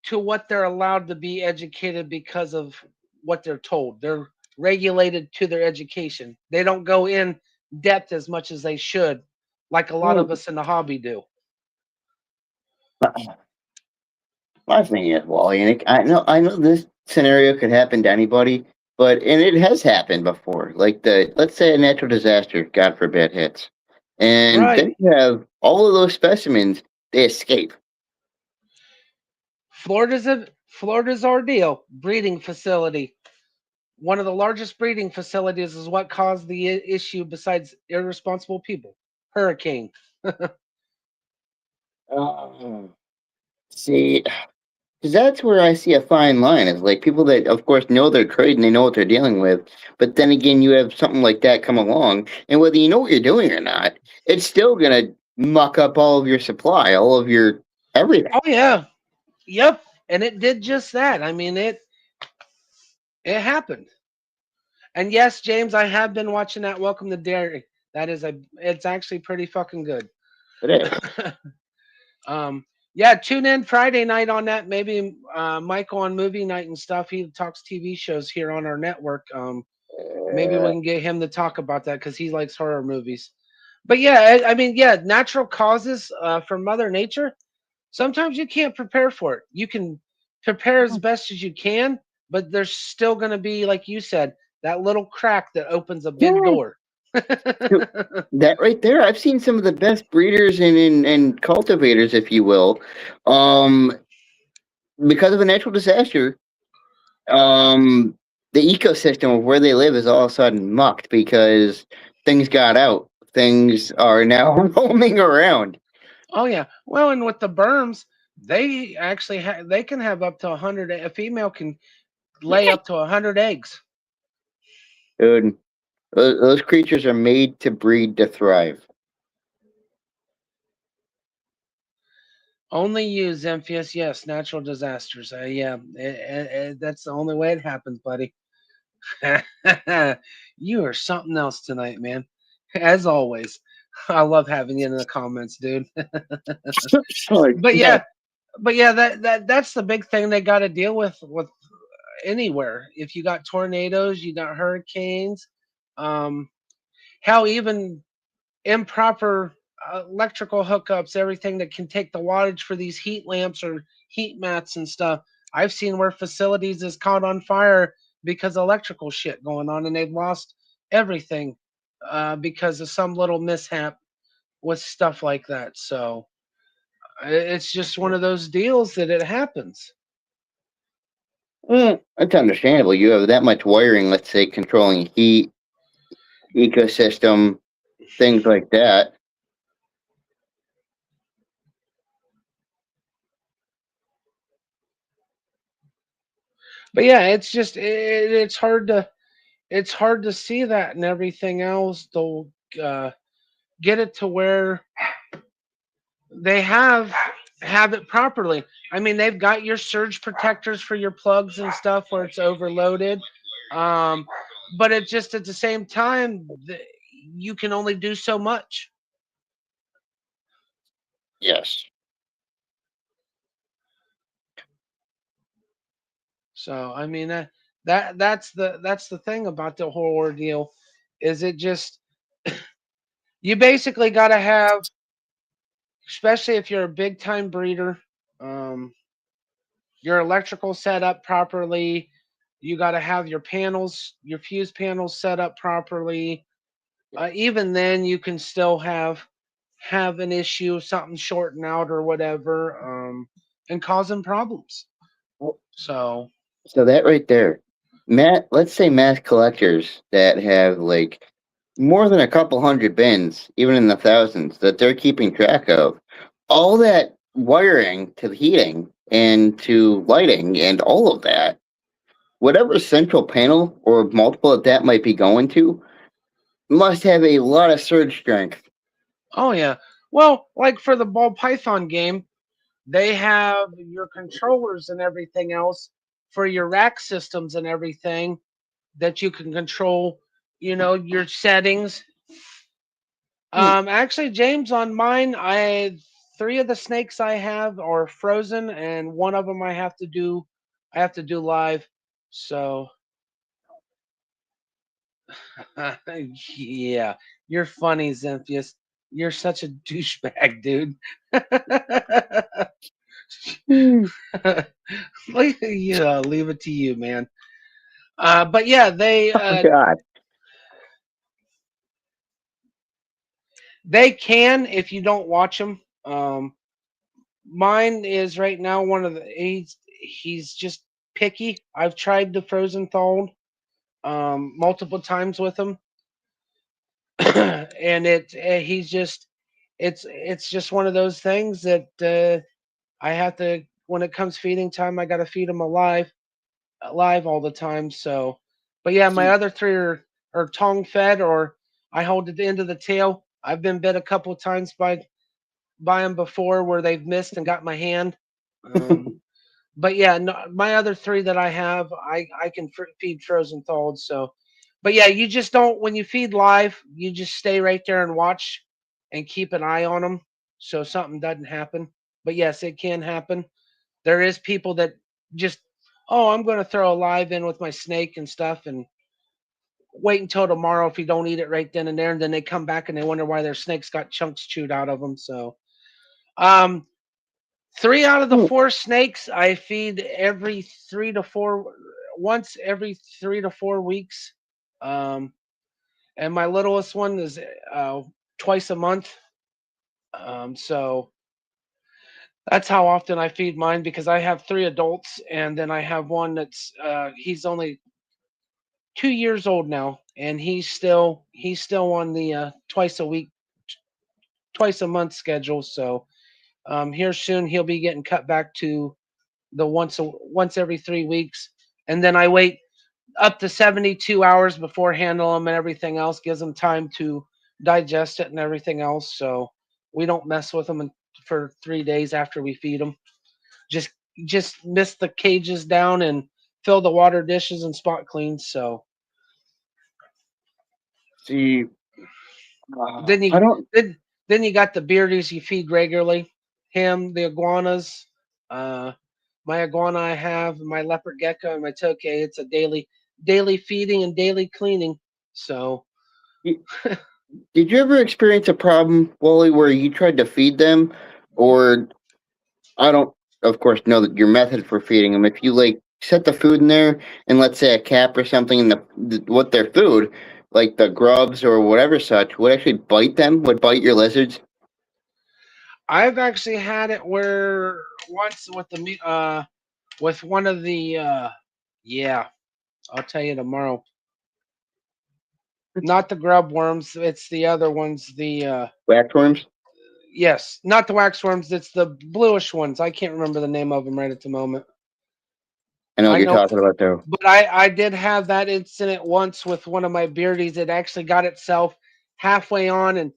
A: to what they're allowed to be educated because of what they're told. They're regulated to their education. They don't go in depth as much as they should, like a lot
B: Well,
A: of us in the hobby do.
B: my thing is, Wally, and I know this scenario could happen to anybody, but and it has happened before. Like let's say a natural disaster, God forbid, hits, and
A: Right.
B: then you have all of those specimens. They escape.
A: Florida's ordeal breeding facility. One of the largest breeding facilities is what caused the issue besides irresponsible people. Hurricane.
B: Oh, see, because that's where I see a fine line. Is like people that, of course, know their trade and they know what they're dealing with. But then again, you have something like that come along, and whether you know what you're doing or not, it's still gonna muck up all of your supply, all of your everything.
A: Oh yeah. Yep. And it did just that. I mean, it happened. And yes, James, I have been watching that Welcome to Dairy. It's actually pretty fucking good.
B: It is.
A: um, yeah, tune in Friday night on that. Maybe Michael on movie night and stuff. He talks TV shows here on our network. Maybe we
B: Uh,
A: can get him to talk about that because he likes horror movies. But yeah, I mean, yeah, natural causes from Mother Nature. Sometimes you can't prepare for it. You can prepare as best as you can, but there's still going to be, like you said, that little crack that opens a big
B: yeah,
A: door.
B: so that right there, I've seen some of the best breeders and cultivators, if you will, um, because of a natural disaster. Um, the ecosystem of where they live is all of a sudden mucked because things got out. Things are now roaming around.
A: Oh yeah. Well, and with the berms, they can have up to 100. A female can lay up to 100 eggs.
B: Dude, those creatures are made to breed to thrive.
A: Only you, Zemphius. Yes, natural disasters. Yeah, that's the only way it happens, buddy. You are something else tonight, man. As always, I love having you in the comments, dude.
B: Like,
A: But
B: yeah,
A: yeah, that's the big thing they got to deal with anywhere. If you got tornadoes, you got hurricanes. Um, how even improper electrical hookups, everything that can take the wattage for these heat lamps or heat mats and stuff. I've seen where facilities is caught on fire because of electrical shit going on, and they've lost everything because of some little mishap with stuff like that. So it's just one of those deals that it happens.
B: That's understandable. You have that much wiring, let's say, controlling heat, ecosystem, things like that.
A: But yeah, it's just it's hard to see that and everything else. They'll uh, get it to where they have it properly. I mean, they've got your surge protectors for your plugs and stuff where it's overloaded. Um, but it just at the same time, you can only do so much.
B: Yes.
A: So I mean, that's the thing about the whole ordeal, is it just you basically got to have, especially if you're a big time breeder, um, your electrical set up properly. You got to have your panels, your fuse panels set up properly. Even then, you can still have an issue, something shorting out or whatever, and causing problems. So,
B: So that right there, let's say mass collectors that have like more than a couple hundred bins, even in the thousands, that they're keeping track of. All that wiring to the heating and to lighting and all of that, whatever central panel or multiple that might be going to, must have a lot of surge strength.
A: oh yeah. Well, like for the ball python game, they have your controllers and everything else for your rack systems and everything that you can control, your settings.
B: Hmm.
A: Actually, James, on mine, three of the snakes I have are frozen, and one of them I have to do live. So, yeah, you're funny, Zemphius. You're such a douchebag, dude.
B: Hmm.
A: Yeah, leave it to you, man. But yeah,
B: Oh God.
A: they can if you don't watch them. Mine is right now one of the he's just picky. I've tried the frozen thawed multiple times with him, and he's just it's just one of those things that I have to, when it comes feeding time, I got to feed him alive all the time. So, but yeah, my
B: See,
A: other three are tongue fed, or I hold at the end of the tail. I've been bit a couple of times by them before where they've missed and got my hand. Um, but yeah, no, my other three that I have, I can feed frozen thawed. So, but yeah, you just don't, when you feed live, you just stay right there and watch and keep an eye on them so something doesn't happen. But yes, it can happen. There is people that just, oh, I'm going to throw a live in with my snake and stuff and wait until tomorrow if you don't eat it right then and there, and then they come back and they wonder why their snakes got chunks chewed out of them. So, um, three out of the
B: hmm,
A: four snakes I feed once every 3 to 4 weeks. Um, and my littlest one is twice a month. So that's how often I feed mine, because I have three adults and then I have one that's he's only 2 years old now, and he's still on the twice a week, twice a month schedule. So here soon he'll be getting cut back to the once every 3 weeks, and then I wait up to 72 hours before handle them, and everything else gives them time to digest it and everything else. So we don't mess with them for 3 days after we feed them. Just just mist the cages down and fill the water dishes and spot clean. So
B: see,
A: then
B: I
A: you
B: don't.
A: then then you got the beardies you feed regularly. Him, the iguanas, uh, my iguana I have, my leopard gecko, and my tokay. It's a daily feeding and daily cleaning. So
B: Did you ever experience a problem, Wally, where you tried to feed them, or I don't, of course, know that your method for feeding them. If you like set the food in there, and let's say a cap or something in what their food, like the grubs or whatever such, would actually bite them, would bite your lizards.
A: I've actually had it where once with with one of the yeah, I'll tell you tomorrow. Not the grub worms, it's the other ones. The
B: Waxworms.
A: yes, not the wax worms. It's the bluish ones. I can't remember the name of them right at the moment.
B: I know what
A: I
B: you're
A: know,
B: talking about though.
A: but I did have that incident once with one of my beardies. It actually got itself halfway on and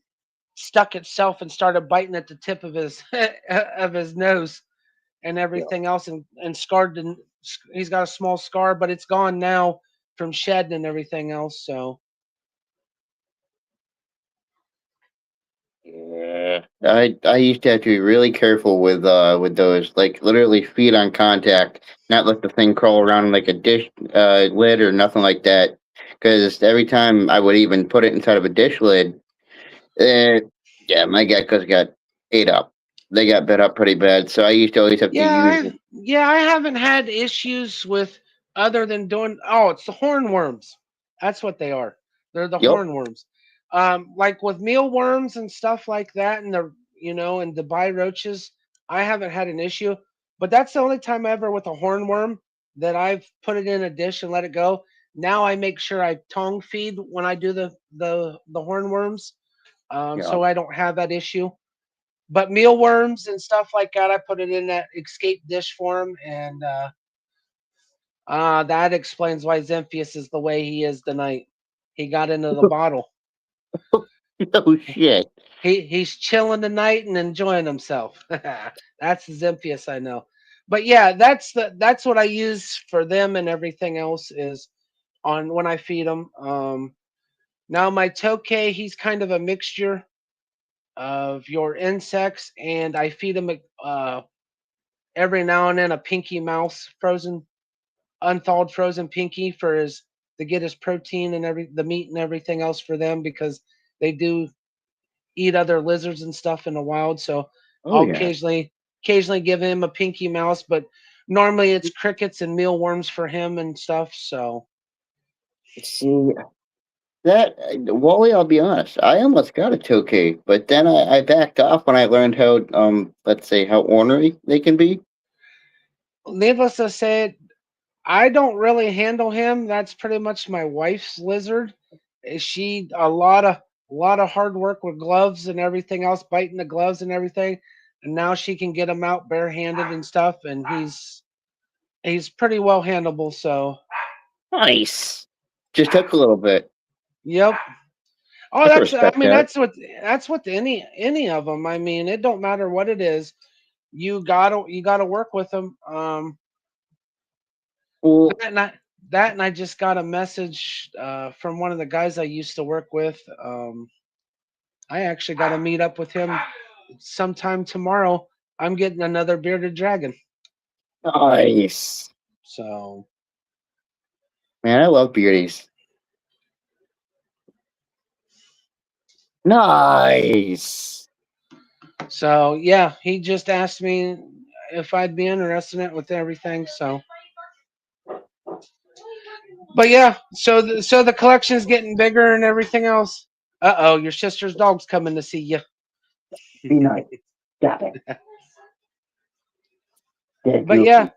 A: stuck itself and started biting at the tip of his of his nose and
B: Yeah.
A: everything else, and scarred. And he's got a small scar, but it's gone now from shedding and everything else. So
B: Yeah. I used to have to be really careful with those, like literally feet on contact, not let the thing crawl around like a dish lid or nothing like that. Because every time I would even put it inside of a dish lid, eh, yeah, my geckos got ate up. They got bit up pretty bad. So I used to always have to use.
A: yeah, I haven't had issues with other than doing. Oh, it's the hornworms. That's what they are. They're the
B: Yep.
A: hornworms. Like with mealworms and stuff like that, and the and Dubai roaches. I haven't had an issue, but that's the only time ever with a hornworm that I've put it in a dish and let it go. Now I make sure I tongue feed when I do the hornworms,
B: Yeah.
A: so I don't have that issue. But mealworms and stuff like that, I put it in that escape dish form, and that explains why Zemphius is the way he is tonight. He got into the bottle.
B: Oh shit.
A: He's chilling tonight and enjoying himself. That's Zemphius, I know. But yeah, that's what I use for them, and everything else is on when I feed them. Now my Tokay, he's kind of a mixture of your insects, and I feed him every now and then a pinky mouse, frozen, unthawed frozen pinky for his to get his protein and the meat and everything else for them, because they do eat other lizards and stuff in the wild. So
B: Oh
A: I'll
B: yeah.
A: occasionally give him a pinky mouse, but normally it's crickets and mealworms for him and stuff. So
B: See that Wally, I'll be honest, I almost got a Tokay, but then I backed off when I learned how let's say how ornery they can be.
A: needless to say, I don't really handle him. That's pretty much my wife's lizard. She a lot of hard work with gloves and everything else, biting the gloves and everything, and now she can get him out barehanded and stuff, and he's pretty well handleable. So
B: Nice. Just took a little bit.
A: yep. Oh,
B: I can
A: that's I
B: respect
A: mean
B: that.
A: that's what any of them. I mean, it don't matter what it is. You gotta work with them.
B: Well,
A: That and I, that and I just got a message from one of the guys I used to work with. I actually got to meet up with him sometime tomorrow. I'm getting another bearded dragon.
B: nice.
A: So
B: Man, I love beauties. Nice.
A: so yeah, he just asked me if I'd be interested in it with everything. So, but yeah, so the collection's getting bigger and everything else. Oh, your sister's dog's coming to see you.
B: Be nice. Stop it. Dead
A: But yeah,
B: goofy.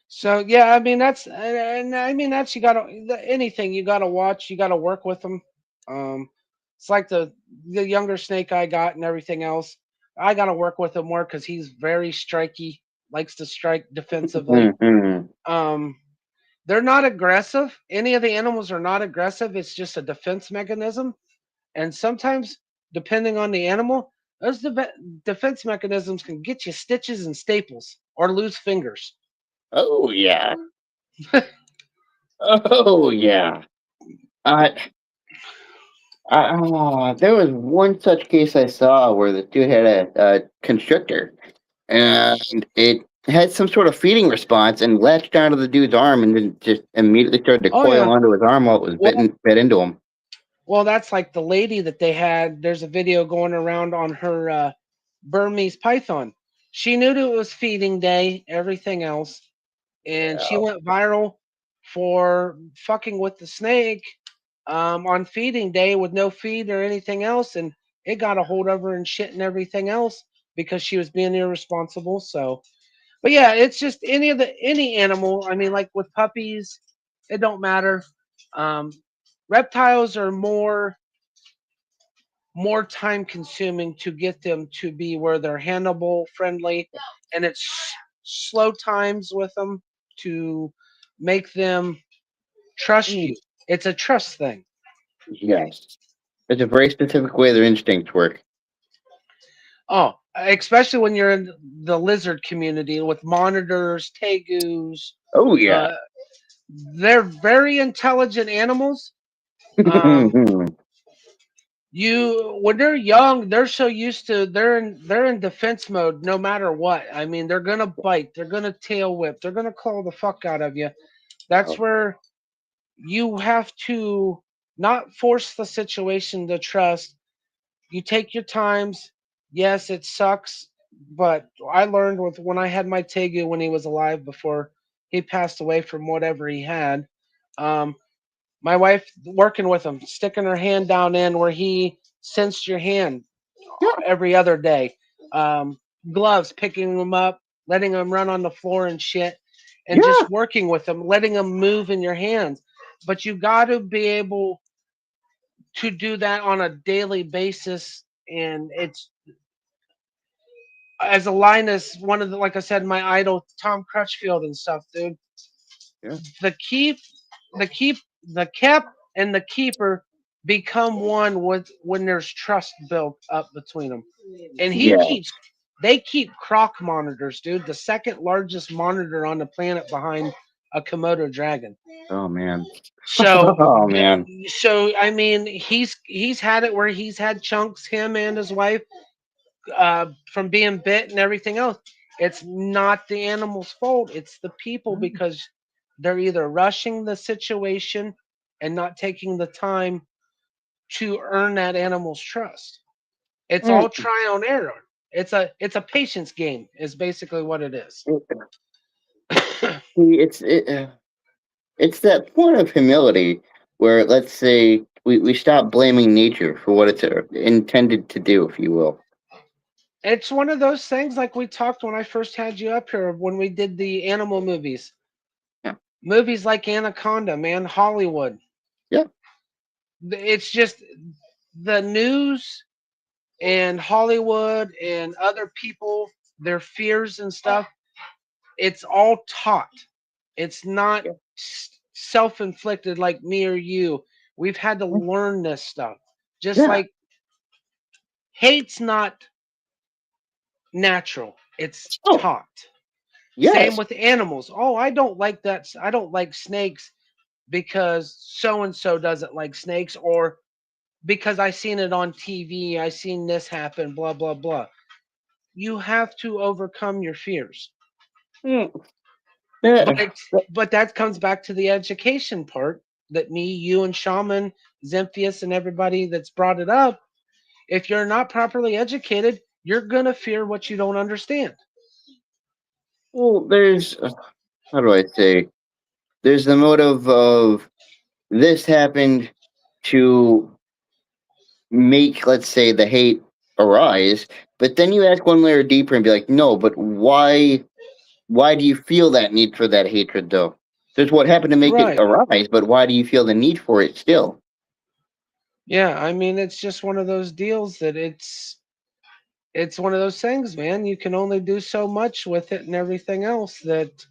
A: so yeah, I mean and I mean that's you gotta anything you gotta watch, you gotta work with them. Um, it's like the younger snake I got and everything else. I gotta work with him more because he's very striky, likes to strike defensively.
B: Mm-hmm.
A: Um, they're not aggressive. Any of the animals are not aggressive. It's just a defense mechanism, and sometimes depending on the animal, those defense mechanisms can get you stitches and staples or lose fingers.
B: Oh yeah. Oh yeah. Uh, there was one such case I saw where the dude had a constrictor, and it had some sort of feeding response and latched onto the dude's arm, and then just immediately started to
A: Oh
B: coil
A: yeah.
B: onto his arm while it was
A: Well,
B: bit into him.
A: well, that's like the lady that they had. There's a video going around on her Burmese python. She knew that it was feeding day, everything else, and she
B: Yeah.
A: went viral for fucking with the snake on feeding day with no feed or anything else, and it got a hold of her and shit and everything else because she was being irresponsible. So, but yeah, it's just any animal. I mean, like with puppies, it don't matter. Um, reptiles are more time consuming to get them to be where they're handleable, friendly, and it's slow times with them to make them trust
B: Mm,
A: you. It's a trust thing.
B: yes. It's a very specific way their instincts work.
A: Oh, especially when you're in the lizard community with monitors, tegus.
B: Oh yeah.
A: Uh, they're very intelligent animals. Um, you when they're young, they're so used to they're in defense mode no matter what. I mean, they're gonna bite, they're gonna tail whip, they're gonna claw the fuck out of you. That's
B: Wow.
A: where you have to not force the situation to trust. You take your times. Yes, it sucks, but I learned with when I had my Tegu when he was alive before he passed away from whatever he had. Um, my wife working with him, sticking her hand down in where he sensed your hand
B: Yeah.
A: every other day. Um, Gloves, picking them up, letting them run on the floor and shit, and
B: Yeah.
A: just working with them, letting them move in your hands. But you got to be able to do that on a daily basis, and it's as a Linus, one of the like I said, my idol Tom Crutchfield and stuff, dude.
B: Yeah.
A: The keep, the keep, the kept and the keeper become one with when there's trust built up between them. And he
B: Yeah.
A: keeps, they keep croc monitors, dude. The second largest monitor on the planet behind a Komodo dragon.
B: Oh man.
A: So,
B: Oh man.
A: so I mean, he's had it where he's had chunks, him and his wife, from being bit and everything else. It's not the animal's fault. It's the people because they're either rushing the situation and not taking the time to earn that animal's trust. It's all
B: Mm.
A: try on error. It's a patience game. Is basically what it is.
B: See, it's that point of humility where, let's say, we stop blaming nature for what it's intended to do, if you will.
A: It's one of those things like we talked when I first had you up here when we did the animal movies.
B: Yeah.
A: Movies like Anaconda, man, Hollywood.
B: Yeah.
A: It's just the news and Hollywood and other people, their fears and stuff, it's all taught. It's not
B: Yeah.
A: self inflicted like me or you. We've had to learn this stuff. Just
B: Yeah.
A: like hate's not natural, it's
B: Oh,
A: taught. Same
B: yes.
A: with animals. Oh, I don't like that. I don't like snakes because so and so doesn't like snakes, or because I seen it on TV, I seen this happen, blah blah blah. You have to overcome your fears.
B: Mm.
A: But
B: Yeah.
A: it's but that comes back to the education part that me, you, and Shaman, Zemphius, and everybody that's brought it up. If you're not properly educated, you're gonna fear what you don't understand.
B: Well, there's, how do I say? There's the motive of this happened to make, let's say, the hate arise, but then you ask one layer deeper and be like, no, but why do you feel that need for that hatred though? There's what happened to make it
A: Right.
B: arise, but why do you feel the need for it still?
A: Yeah, I mean it's just one of those deals that it's one of those things, man. You can only do so much with it and everything else that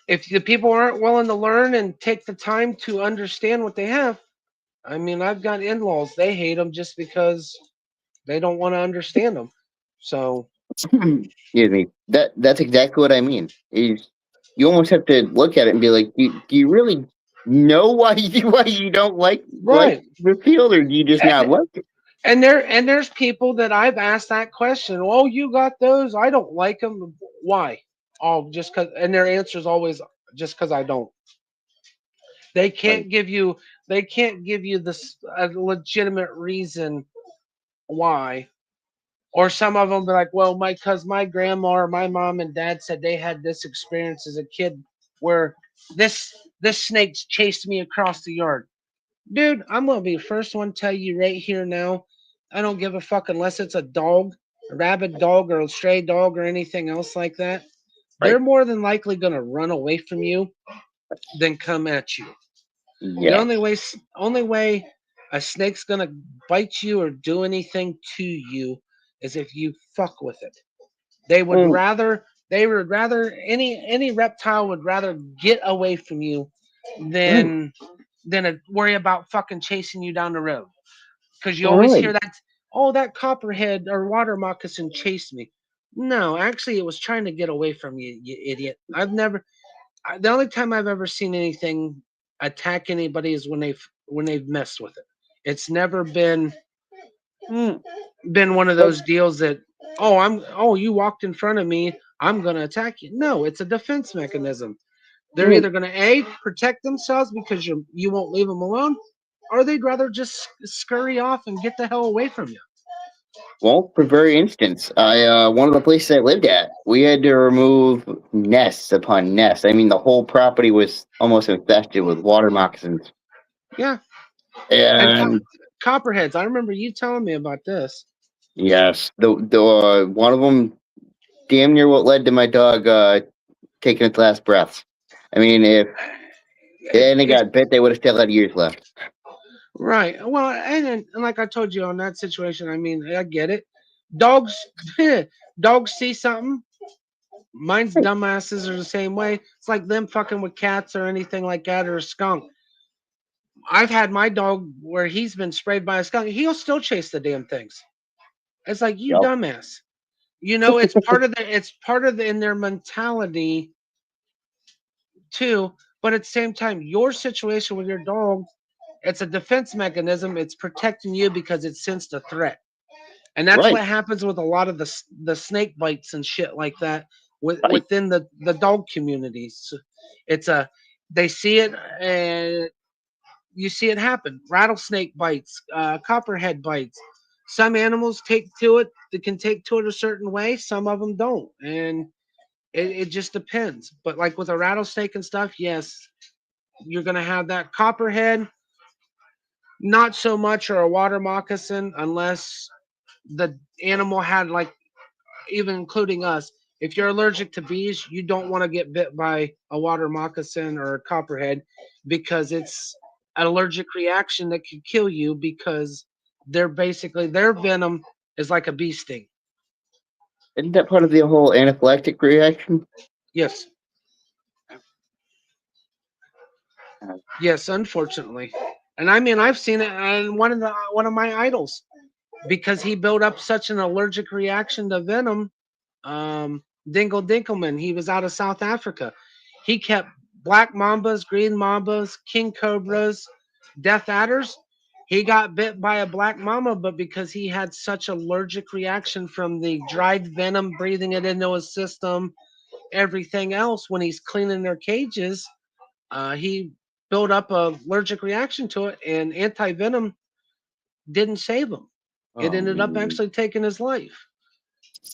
A: if the people aren't willing to learn and take the time to understand what they have. I mean, I've got in-laws, they hate them just because they don't want to understand them. So,
B: Excuse me. That's exactly what I mean. Is you almost have to look at it and be like, do you really know why you don't like
A: right.
B: the field, or do you just not
A: And,
B: like it?
A: there's people that I've asked that question. Oh, you got those? I don't like them. Why? Oh, just cuz, and their answer is always just cuz I don't. They
B: Right.
A: can't give you they can't give you this a legitimate reason why. Or some of them be like, well, cause my grandma or my mom and dad said they had this experience as a kid where this snake chased me across the yard. Dude, I'm gonna be the first one to tell you right here now. I don't give a fuck unless it's a dog, a rabid dog or a stray dog or anything else like that. They're
B: Right.
A: more than likely gonna run away from you than come at you. The
B: Yes.
A: only way a snake's gonna bite you or do anything to you is if you fuck with it. They would
B: Mm,
A: rather any reptile would rather get away from you
B: mm,
A: than worry about fucking chasing you down the road. Because you always
B: right.
A: hear that, oh, that copperhead or water moccasin chased me. No, actually, it was trying to get away from you, you idiot. The only time I've ever seen anything attack anybody is when they've messed with it. It's never
B: Mm,
A: been one of
B: but
A: those deals that, you walked in front of me, I'm gonna attack you. No, it's a defense mechanism. They're
B: mm,
A: either gonna protect themselves because you won't leave them alone, or they'd rather just scurry off and get the hell away from you.
B: well, for very instance, I one of the places I lived at, we had to remove nests upon nests. I mean, the whole property was almost infested with water moccasins.
A: Yeah, and
B: And
A: copperheads. I remember you telling me about this.
B: yes, the one of them damn near what led to my dog taking its last breaths. I mean, if it
A: It,
B: hadn't
A: it's
B: got bit, they would have still had years left.
A: right. Well, and like I told you on that situation, I mean, I get it. Dogs, dogs see something. Mine's dumbasses are the same way. It's like them fucking with cats or anything like that or a skunk. I've had my dog where he's been sprayed by a skunk. He'll still chase the damn things. It's like you
B: Yep.
A: dumbass. It's part of the in their mentality too. But at the same time, your situation with your dog, it's a defense mechanism. It's protecting you because it sensed a threat, and that's
B: Right.
A: what happens with a lot of the snake bites and shit like that
B: Right.
A: within the dog communities. It's a they see it and you see it happen. Rattlesnake bites, copperhead bites. Some animals take to it. They can take to it a certain way. Some of them don't, and it just depends. But like with a rattlesnake and stuff, yes, you're gonna have that copperhead. Not so much, or a water moccasin, unless the animal had like, even including us. If you're allergic to bees, you don't want to get bit by a water moccasin or a copperhead because it's an allergic reaction that could kill you because their venom is like a bee sting.
B: Isn't that part of the whole anaphylactic reaction?
A: Yes,
B: Uh,
A: yes, unfortunately. And I mean, I've seen it in one of my idols because he built up such an allergic reaction to venom. Dingle Dinkelman, he was out of South Africa. He kept black mambas, green mambas, king cobras, death adders. He got bit by a black mamba, but because he had such allergic reaction from the dried venom, breathing it into his system, everything else, when he's cleaning their cages, he built up a allergic reaction to it, and anti venom didn't save him. It
B: oh
A: ended up
B: man.
A: actually taking his life.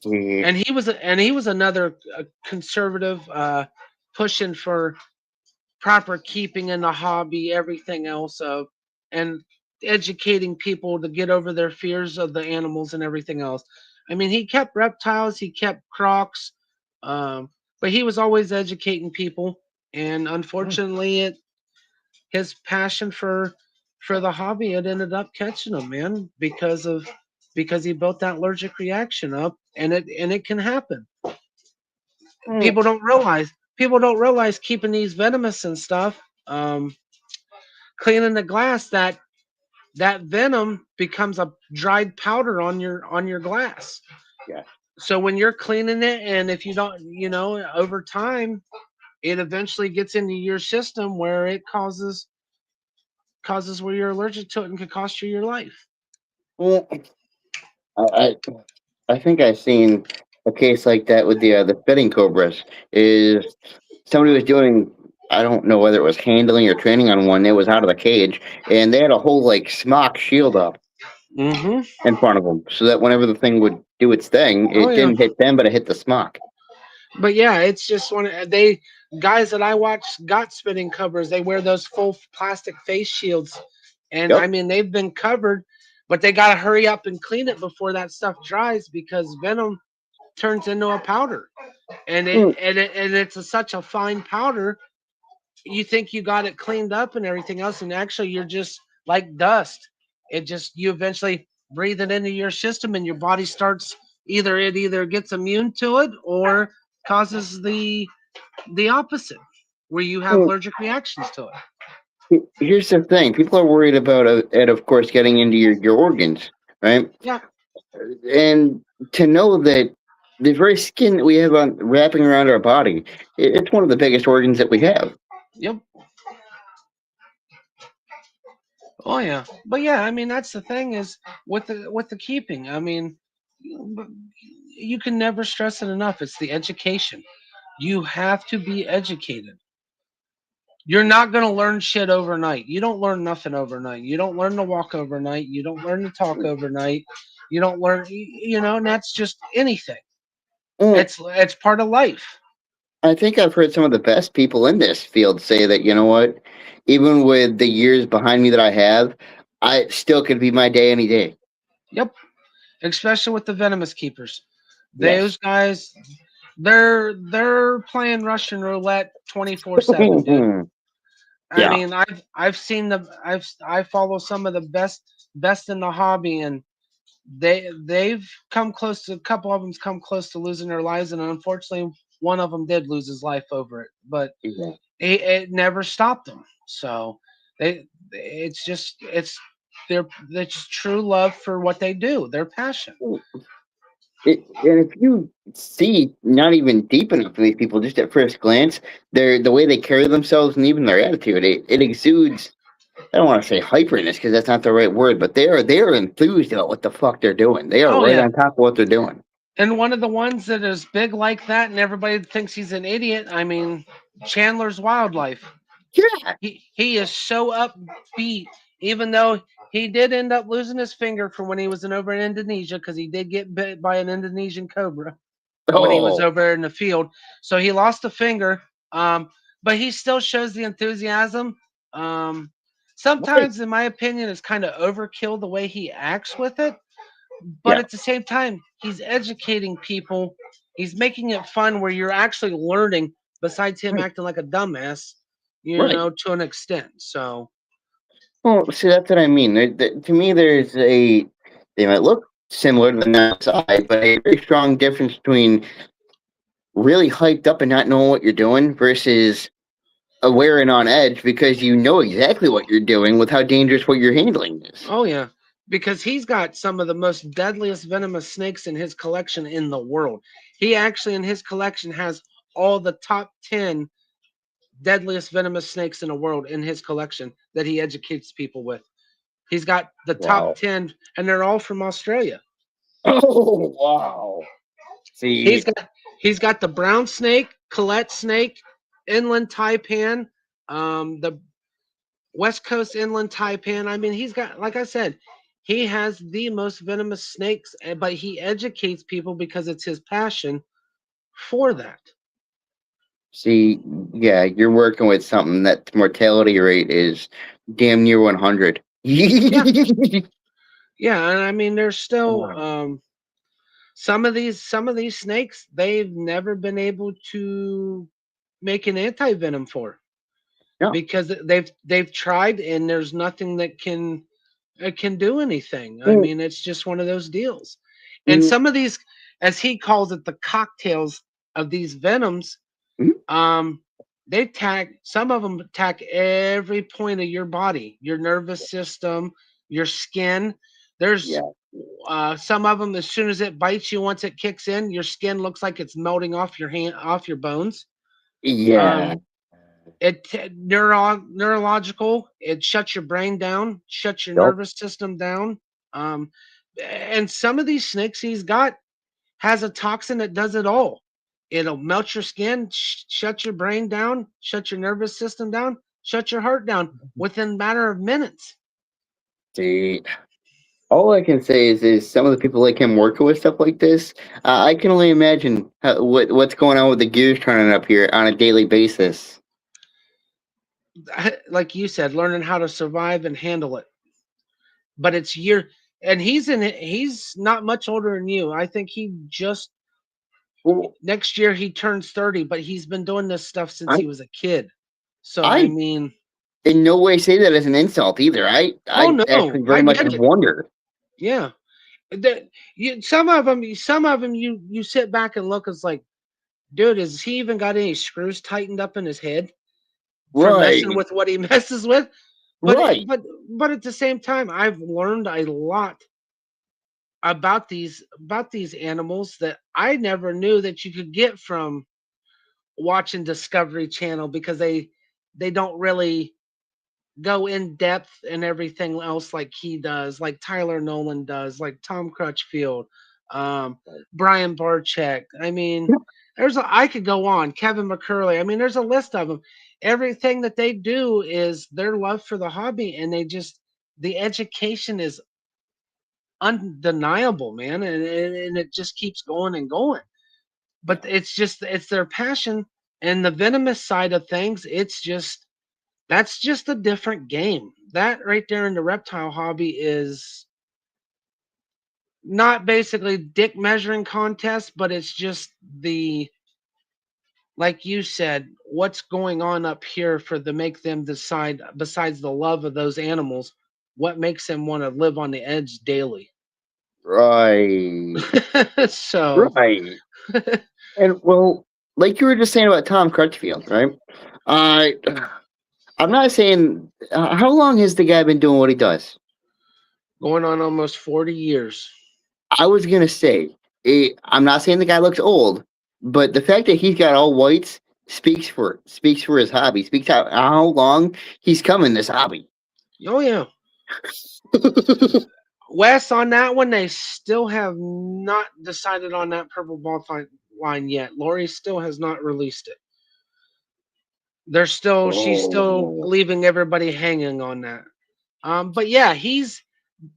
B: Yeah.
A: And he was another conservative, pushing for proper keeping in the hobby, everything else of, and educating people to get over their fears of the animals and everything else. I mean, he kept reptiles, he kept crocs, um, but he was always educating people. And
B: Mm,
A: unfortunately, his passion for the hobby, it ended up catching him, man, because he built that allergic reaction up, and it can happen.
B: mm,
A: People don't realize keeping these venomous and stuff, um, cleaning the glass, that venom becomes a dried powder on your glass.
B: yeah.
A: So when you're cleaning it, and if you don't, over time, it eventually gets into your system where it causes where you're allergic to it and could cost you your life.
B: Well, I, I I think I've seen a case like that with the spitting cobras. Is somebody was doing, I don't know whether it was handling or training on one. It was out of the cage, and they had a whole like smock shield up
A: Hmm.
B: in front of them, so that whenever the thing would do its thing,
A: Oh
B: it
A: yeah.
B: didn't hit them, but it hit the smock.
A: But yeah, it's just one they guys that I watch got spitting covers. They wear those full plastic face shields, and I
B: Yep.
A: mean they've been covered, but they gotta hurry up and clean it before that stuff dries because venom turns into a powder, and it
B: Mm,
A: and it and it's such a fine powder. You think you got it cleaned up and everything else, and actually you're just like dust. It just you eventually breathe it into your system, and your body starts either it either gets immune to it or causes the opposite, where you have
B: Well,
A: allergic reactions to it.
B: here's the thing: people are worried about it, of course, getting into your organs, right?
A: Yeah.
B: And to know that the very skin that we have on wrapping around our body, it's one of the biggest organs that we have.
A: Yep. Oh yeah. But yeah, I mean that's the thing is with the keeping. I mean, you can never stress it enough. It's the education. You have to be educated. You're not going to learn shit overnight. You don't learn nothing overnight. You don't learn to walk overnight. You don't learn to talk overnight. You don't learn, and that's just anything.
B: Well,
A: It's part of life.
B: I think I've heard some of the best people in this field say that, you know what, even with the years behind me that I have, I still could be my day any day.
A: Yep. Especially with the venomous keepers. Those
B: Yes.
A: guys, they're playing Russian roulette 24/7, dude. I
B: Yeah.
A: mean, I've seen I follow some of the best in the hobby, and they've come close to a couple of them's come close to losing their lives, and unfortunately, one of them did lose his life over it. But
B: Yeah.
A: it never stopped them. So it's their it's true love for what they do, their passion.
B: And if you see not even deep enough of these people, just at first glance, the way they carry themselves and even their attitude, it exudes. I don't want to say hyperness because that's not the right word, but they are enthused about what the fuck they're doing. They are
A: Oh
B: right
A: yeah.
B: on top of what they're doing.
A: And one of the ones that is big like that, and everybody thinks he's an idiot. I mean, Chandler's Wildlife.
B: Yeah.
A: He is so upbeat, even though he did end up losing his finger from when he was over in Indonesia because he did get bit by an Indonesian cobra when he was
B: Oh,
A: over in the field. So he lost a finger, but he still shows the enthusiasm. Um,
B: right.
A: Sometimes, in my opinion, it's kind of overkill the way he acts with it, but
B: Yeah.
A: at the same time, he's educating people. He's making it fun where you're actually learning besides him
B: Right.
A: acting like a dumbass,
B: Right.
A: to an extent. So,
B: Well, see, that's what I mean. To me, there's they might look similar to the outside, but a very strong difference between really hyped up and not knowing what you're doing versus aware and on edge because you know exactly what you're doing with how dangerous what you're handling is.
A: oh yeah, because he's got some of the most deadliest venomous snakes in his collection in the world. He actually, in his collection, has all the top 10 deadliest venomous snakes in the world in his collection that he educates people with. He's got the top
B: Wow.
A: 10, and they're all from Australia.
B: Oh, wow.
A: He's
B: See,
A: got he's got the brown snake, Colette snake, inland taipan, the West Coast inland taipan. I mean, he's got, like I said, he has the most venomous snakes, but he educates people because it's his passion for that.
B: see, yeah, you're working with something that mortality rate is damn near 100.
A: Yeah, yeah, and I mean, there's still
B: Wow.
A: some of these snakes they've never been able to make an anti venom for
B: Yeah.
A: because they've tried and there's nothing that can do anything. I
B: Mm,
A: mean, it's just one of those deals. And
B: mm,
A: some of these, as he calls it, the cocktails of these venoms,
B: mm,
A: um, they attack. Some of them attack every point of your body, your nervous system, your skin. There's
B: yeah.
A: some of them. As soon as it bites you, once it kicks in, your skin looks like it's melting off your hand, off your bones.
B: Yeah.
A: Um, neurological. It shuts your brain down, shuts your
B: Yup.
A: nervous system down. Um, and some of these snakes he's got has a toxin that does it all. It'll melt your skin, shut your brain down, shut your nervous system down, shut your heart down within a matter of minutes.
B: See, all I can say is some of the people like him working with stuff like this. I can only imagine what's going on with the gears turning up here on a daily basis.
A: Like you said, learning how to survive and handle it. But it's year, and he's not much older than you. I think he just
B: Well,
A: next year he turns 30, but he's been doing this stuff since
B: I
A: he was a kid. So I
B: I
A: mean,
B: in no way say that as an insult either.
A: oh
B: I
A: no,
B: actually very
A: I
B: much
A: get it.
B: wonder.
A: Yeah. Some of them, you sit back and look. It's like, dude, has he even got any screws tightened up in his head for messing
B: Right.
A: with what he messes with? But
B: Right.
A: but at the same time, I've learned a lot about these animals that I never knew that you could get from watching Discovery Channel, because they don't really go in depth and everything else like he does, like Tyler Nolan does, like Tom Crutchfield, um, Brian Barchek. I mean, I could go on. Kevin McCurley. I mean, there's a list of them. Everything that they do is their love for the hobby, and the education is undeniable, man, and it just keeps going and going. But it's their passion, and the venomous side of things. That's just a different game. That right there in the reptile hobby is not basically dick measuring contest, but it's just the like you said, what's going on up here for to make them decide, besides the love of those animals, what makes them want to live on the edge daily.
B: Right.
A: So
B: Right. And well, like you were just saying about Tom Crutchfield, right? Uh, I'm not saying how long has the guy been doing what he does?
A: going on almost 40 years.
B: I was gonna say, I'm not saying the guy looks old, but the fact that he's got all whites speaks for his hobby. Speaks how long he's come in this hobby.
A: Oh yeah. Wes, on that one, they still have not decided on that purple ball line yet. Lori still has not released it. She's still
B: Oh,
A: leaving everybody hanging on that. But yeah, he's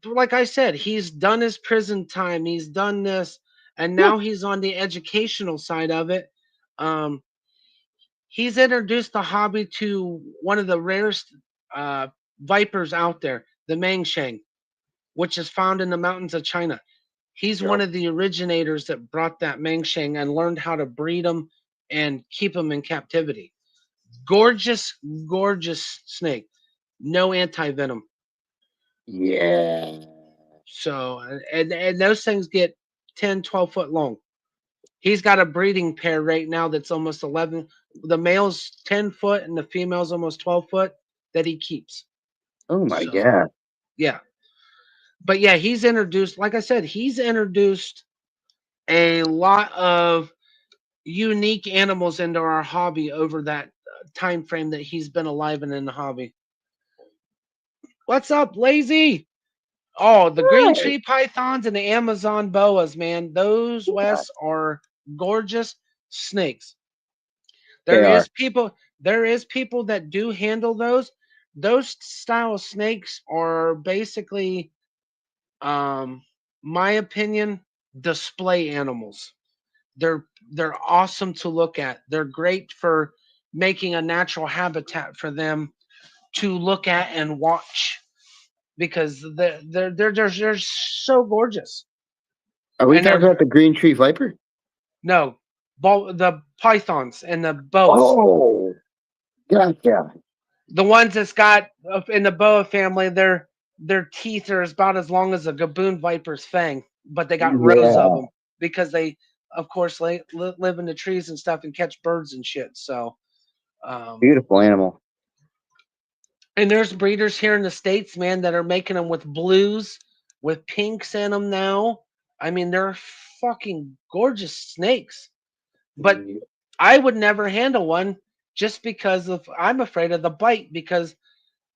A: like I said, he's done his prison time. He's done this, and
B: yeah,
A: now he's on the educational side of it. Um, he's introduced the hobby to one of the rarest uh, vipers out there, the Mangshang, which is found in the mountains of China. He's
B: yeah,
A: one of the originators that brought that Mangshang and learned how to breed them and keep them in captivity. Gorgeous, gorgeous snake. No anti venom.
B: yeah.
A: So, and those things get 10, 12 foot long. He's got a breeding pair right now that's almost 11. The male's 10 foot and the female's almost 12 foot that he keeps.
B: Oh my
A: So,
B: god.
A: yeah. But yeah, like I said, he's introduced a lot of unique animals into our hobby over that time frame that he's been alive and in the hobby. What's up, Lazy? Oh, the green
B: Right.
A: tree pythons and the Amazon boas, man. Those
B: Yeah,
A: Wes are gorgeous snakes.
B: they
A: There
B: are.
A: is people there is people that do handle those. Those style of snakes are basically my opinion, display animals. They're awesome to look at. They're great for making a natural habitat for them to look at and watch, because they're so gorgeous.
B: Are we
A: And
B: talking
A: they're
B: about the green tree viper?
A: no the pythons and the boas,
B: Oh, gotcha.
A: the ones that's got in the boa family. Their teeth are about as long as a gaboon viper's fang, but they got rows of
B: Yeah,
A: them because they, of course, live in the trees and stuff and catch birds and shit. So, um,
B: beautiful animal.
A: and there's breeders here in the states, man, that are making them with blues, with pinks in them now. I mean, they're fucking gorgeous snakes. But I would never handle one just because of I'm afraid of the bite, because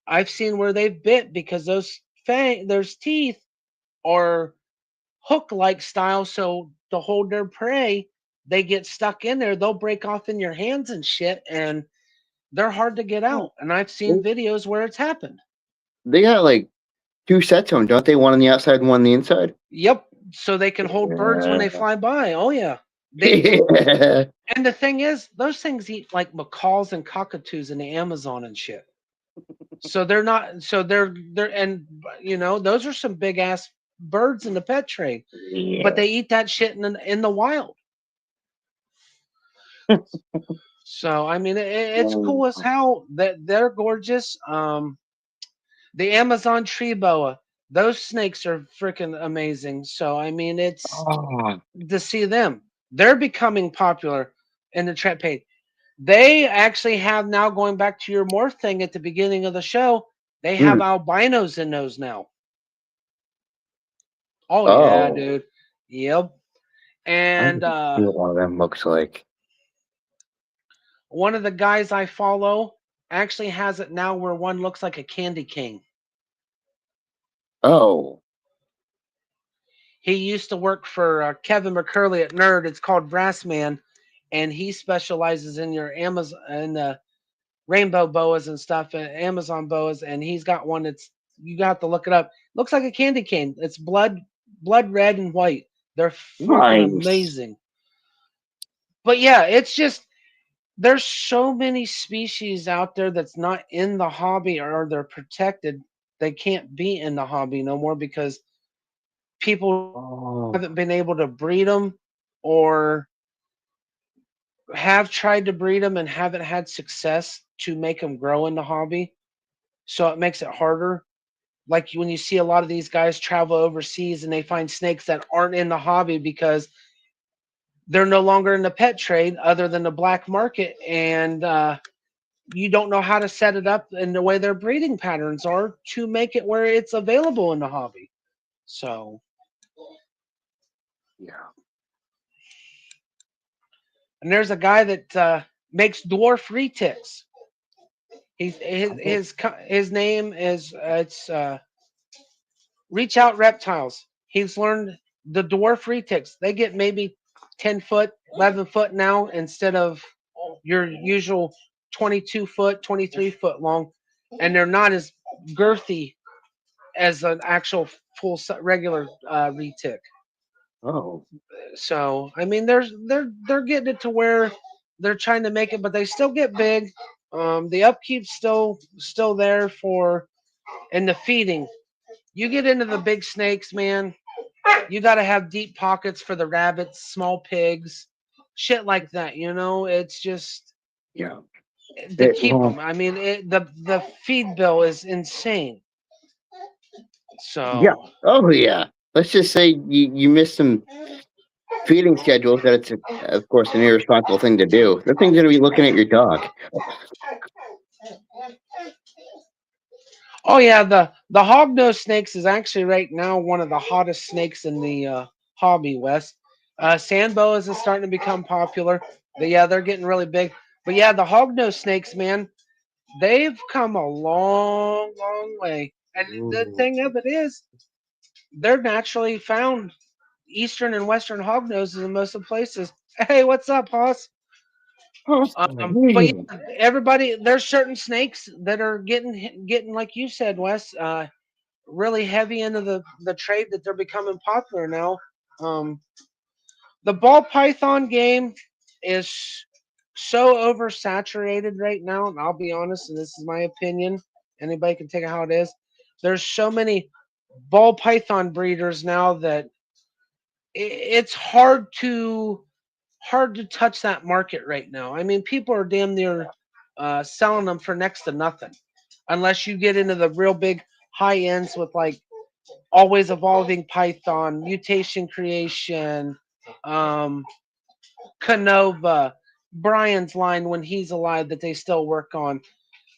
A: I've seen where they've bit because those teeth are hook like style, so to hold their prey, they get stuck in there. They'll break off in your hands and shit, and they're hard to get out. And I've seen
B: They
A: videos where it's happened.
B: they got like two sets of them, don't they? One on the outside and one on the inside.
A: Yep, so they can hold birds when they
B: Yeah.
A: fly by. Oh yeah, they.
B: Yeah.
A: And the thing is, those things eat like macaws and cockatoos in the Amazon and shit. So they're not. So they're and those are some big ass birds in the pet trade, but
B: Yeah.
A: they eat that shit in the wild. So I mean, it's cool as hell that they're gorgeous. The Amazon tree boa. Those snakes are freaking amazing. So I mean, it's
B: Oh,
A: to see them. They're becoming popular in the trap page. They actually have now, going back to your morph thing at the beginning of the show, they have
B: mm,
A: albinos in those now. Oh yeah,
B: oh,
A: dude. Yep.
B: I
A: And
B: need to see what one of them looks like.
A: one of the guys I follow actually has it now where one looks like a candy cane.
B: Oh,
A: He used to work for Kevin McCurley at Nerd. It's called Brassman, and he specializes in your Amazon and rainbow boas and stuff, and Amazon boas. And he's got one that's, you got to look it up. Looks like a candy cane. It's blood red and white. They're freaking
B: nice.
A: amazing. But yeah, it's just there's so many species out there that's not in the hobby, or they're protected. They can't be in the hobby no more because people
B: Oh,
A: haven't been able to breed them, or have tried to breed them and haven't had success to make them grow in the hobby. So it makes it harder. Like when you see a lot of these guys travel overseas and they find snakes that aren't in the hobby because they're no longer in the pet trade other than the black market, and you don't know how to set it up and the way their breeding patterns are to make it where it's available in the hobby. So,
B: yeah.
A: and there's a guy that makes dwarf retics.
B: Oh,
A: His name is it's Reach Out Reptiles. He's learned the dwarf retics. They get maybe 10 foot, 11 foot now instead of your usual 22 foot, 23 foot long, and they're not as girthy as an actual regular retic.
B: oh,
A: So I mean, they're getting it to where they're trying to make it, but they still get big. The upkeep's still there for, and the feeding. You get into the big snakes, man. You got to have deep pockets for the rabbits, small pigs, shit like that. You know, it's just
B: yeah.
A: to keep
B: Well,
A: them. I mean, the feed bill is insane.
B: yeah.
A: So
B: Oh, yeah. Let's just say you missed some feeding schedules that it's, of course, an irresponsible thing to do. The thing's going to be looking at your dog.
A: oh yeah, the hognose snakes is actually right now one of the hottest snakes in the hobby, West. Sand boas is starting to become popular. Yeah, they're getting really big. But yeah, the hognose snakes, man, they've come a long way. And the
B: Ooh.
A: thing of it is, they're naturally found eastern and western hognoses in most of the places. Hey, what's up, Hoss? But
B: Awesome.
A: yeah, everybody, there's certain snakes that are getting like you said, Wes, really heavy into the trade, that they're becoming popular now. Um, the ball python game is so oversaturated right now, and I'll be honest, and this is my opinion. Anybody can take it how it is. There's so many ball python breeders now that it's hard to touch that market right now. I mean, people are damn near selling them for next to nothing, unless you get into the real big high ends with like always evolving Python, mutation creation, um, Canova, Brian's line when he's alive that they still work on.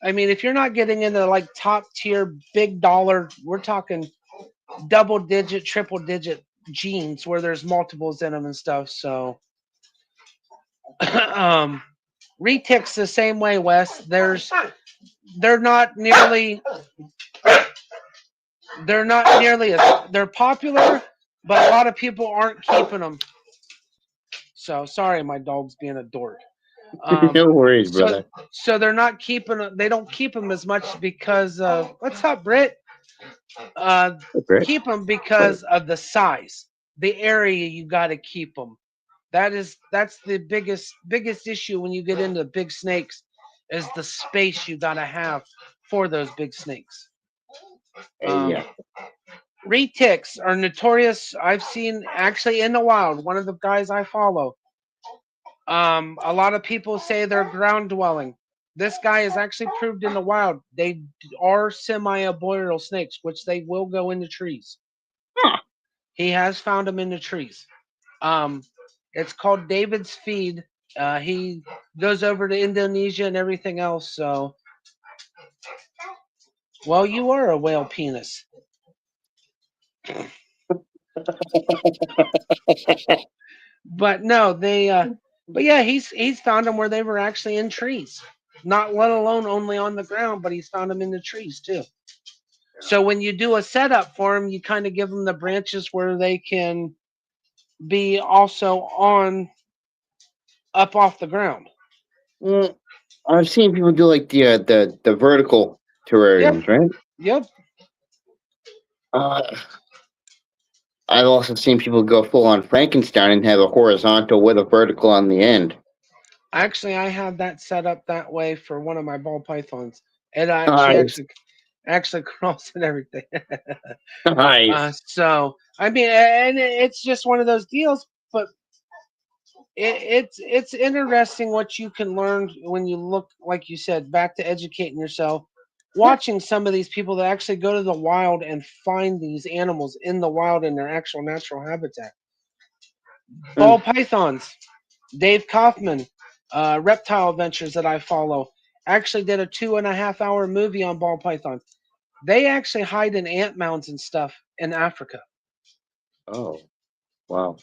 A: I mean, if you're not getting into like top tier, big dollar, we're talking double digit, triple digit genes where there's multiples in them and stuff. So, um, retics the same way, Wes. They're not nearly they're popular, but a lot of people aren't keeping them. So sorry, my dog's being a dork. Um,
B: No worries,
A: so
B: brother.
A: so they're not keeping. They don't keep them as much because of what's up, Britt. Uh,
B: Great.
A: keep them because of the size, the area you got to keep them. That's the biggest issue when you get into big snakes, is the space you got to have for those big snakes. Um,
B: Yeah.
A: Retics are notorious. I've seen actually in the wild. One of the guys I follow. A lot of people say they're ground dwelling. This guy is actually proved in the wild. They are semi-arboreal snakes, which they will go into trees.
B: Huh.
A: He has found them in the trees. Um, it's called David's Feed. He goes over to Indonesia and everything else. So, well, you are a whale penis, but no, they. But yeah, he's found them where they were actually in trees, not let alone only on the ground, but he's found them in the trees too. So when you do a setup for them, you kind of give them the branches where they can be also on up off the ground.
B: Mm, I've seen people do like the vertical
A: Yep,
B: terrariums, right?
A: yep.
B: Uh, I've also seen people go full on Frankenstein and have a horizontal with a vertical on the end.
A: Actually, I have that set up that way for one of my ball pythons. And she
B: Nice,
A: actually crawls and everything.
B: nice.
A: So I mean, and it's just one of those deals. But it's interesting what you can learn when you look, like you said, back to educating yourself.
B: Yeah.
A: Watching some of these people that actually go to the wild and find these animals in the wild in their actual natural habitat.
B: Mm.
A: Ball pythons. Dave Kaufman, Reptile Adventures that I follow, actually did a 2.5 hour movie on ball pythons. They actually hide in ant mounds and stuff in Africa.
B: Oh, wow.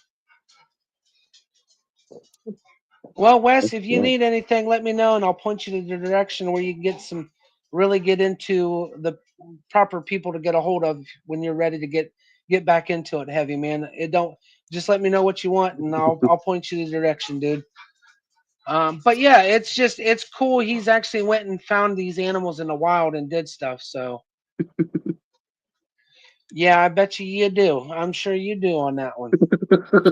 A: Well, Wes,
B: That's
A: if you
B: cool.
A: need anything, let me know and I'll point you to the direction where you can get some really get into the proper people to get a hold of when you're ready to get back into it heavy, man. It don't just let me know what you want and I'll point you the direction, dude. But yeah, it's cool. He's actually went and found these animals in the wild and did stuff. So yeah, I bet you do. I'm sure you do on that one.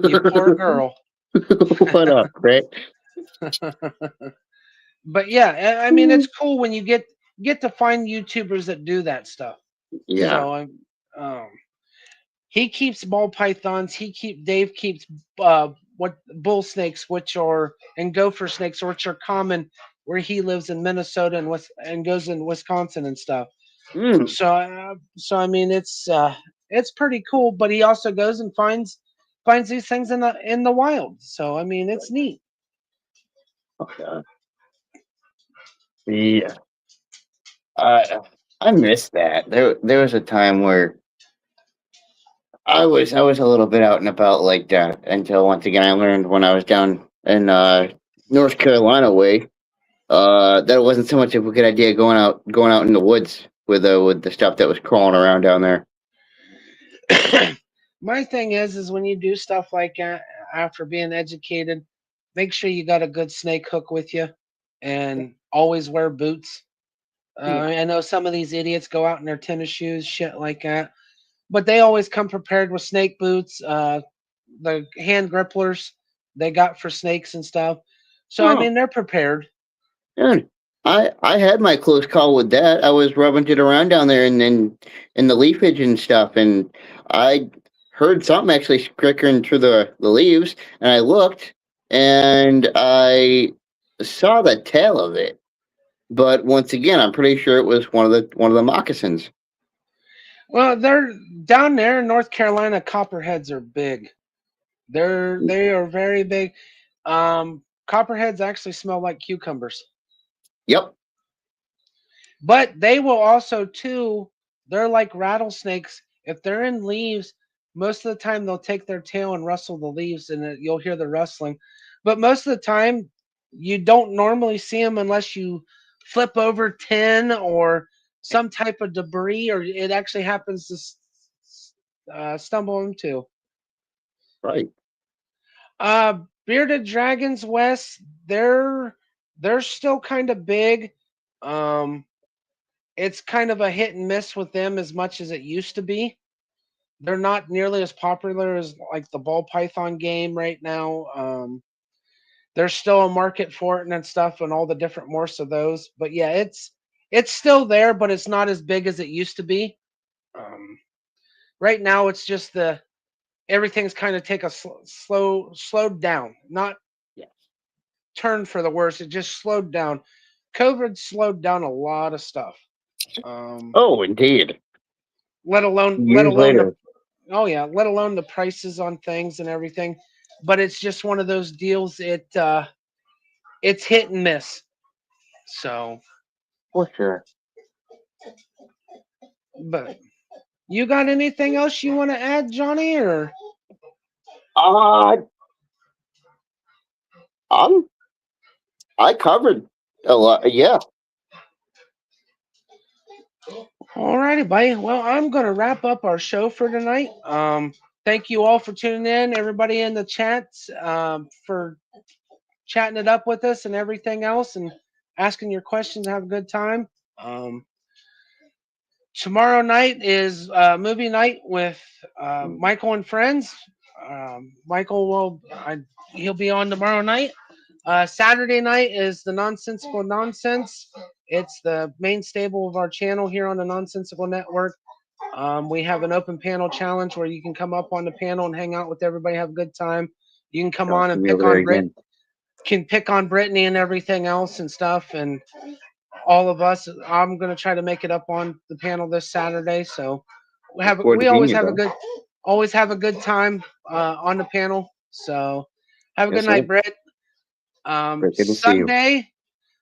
A: You poor girl.
B: What up, Craig?
A: But yeah, I mean it's cool when you get to find YouTubers that do that stuff.
B: Yeah.
A: So um, he keeps ball pythons. Dave keeps what bull snakes, which are and gopher snakes, which are common where he lives in Minnesota and goes in Wisconsin and stuff.
B: Mm.
A: So I mean, it's pretty cool. But he also goes and finds these things in the wild. So I mean, it's neat.
B: Okay. Yeah. I I miss that. There was a time where I was a little bit out and about like that until once again I learned when I was down in North Carolina way that it wasn't so much of a good idea going out in the woods with the stuff that was crawling around down there.
A: My thing is when you do stuff like that after being educated, make sure you got a good snake hook with you, and always wear boots.
B: Yeah.
A: I know some of these idiots go out in their tennis shoes, shit like that, but they always come prepared with snake boots, the hand gripplers they got for snakes and stuff. So I
B: Oh,
A: mean, they're prepared.
B: yeah. I had my close call with that. I was rubbing it around down there and then in the leafage and stuff, and I heard something actually scrickering through the leaves, and I looked and I saw the tail of it. But once again, I'm pretty sure it was one of the moccasins.
A: Well, they're down there in North Carolina. Copperheads are big. They are very big. Copperheads actually smell like cucumbers,
B: Yep.
A: but they will also too. They're like rattlesnakes. If they're in leaves, most of the time they'll take their tail and rustle the leaves, and you'll hear the rustling. But most of the time, you don't normally see them unless you flip over tin or some type of debris, or it actually happens to stumble into.
B: Right.
A: Bearded dragons, West, they're still kind of big. Um, it's kind of a hit and miss with them as much as it used to be. They're not nearly as popular as like the ball python game right now. There's still a market for it and stuff, and all the different morphs of those. But yeah, it's still there, but it's not as big as it used to be. Um, right now, it's just the everything's kind of take a slowed down, not
B: Yes.
A: turned for the worse. It just slowed down. COVID slowed down a lot of stuff.
B: Oh, indeed.
A: Let
B: Years
A: alone the
B: later.
A: oh yeah, let alone the prices on things and everything. But it's just one of those deals. It's hit and miss. So,
B: For sure.
A: but you got anything else you want to add, Johnny? Or
B: Uh, I'm, I covered a lot. Yeah.
A: alrighty, buddy. Well, I'm gonna wrap up our show for tonight. Thank you all for tuning in. Everybody in the chats, for chatting it up with us and everything else, and asking your questions. Have a good time. Um, Tomorrow night is movie night with Michael and friends. Michael he'll be on tomorrow night. Saturday night is the Nonsensical Nonsense. It's the main stable of our channel here on the Nonsensical Network. We have an open panel challenge where you can come up on the panel and hang out with everybody, have a good time. You can come
B: Don't
A: on
B: see
A: and
B: me over there again.
A: pick on Brittany and everything else and stuff, and all of us. I'm gonna try to make it up on the panel this Saturday. So
B: Look forward to
A: we
B: meeting
A: always
B: you,
A: have a
B: bro.
A: good time on the panel. So have a good
B: Yes, sir.
A: night, Britt.
B: Great. Good to see you.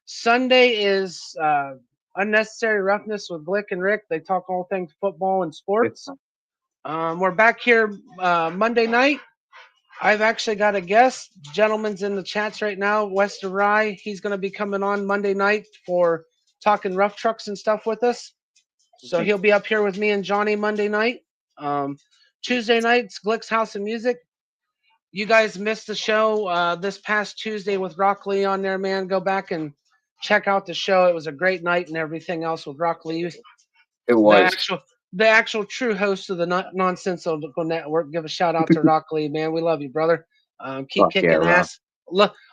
A: Sunday is unnecessary roughness with Glick and Rick. They talk all things football and sports. We're back here Monday night. I've actually got a guest. Gentleman's in the chats right now, West of Rye. He's going to be coming on Monday night for talking rough trucks and stuff with us. So he'll be up here with me and Johnny Monday night. Um, Tuesday nights, Glick's House of Music. You guys missed the show this past Tuesday with Rock Lee on there, man. Go back and check out the show. It was a great night and everything else with Rock Lee.
B: It
A: The
B: was.
A: actual true host of the Nonsensical Network. Give a shout out to Rock Lee, man. We love you, brother. Keep
B: Fuck yeah,
A: kicking
B: Rob.
A: ass.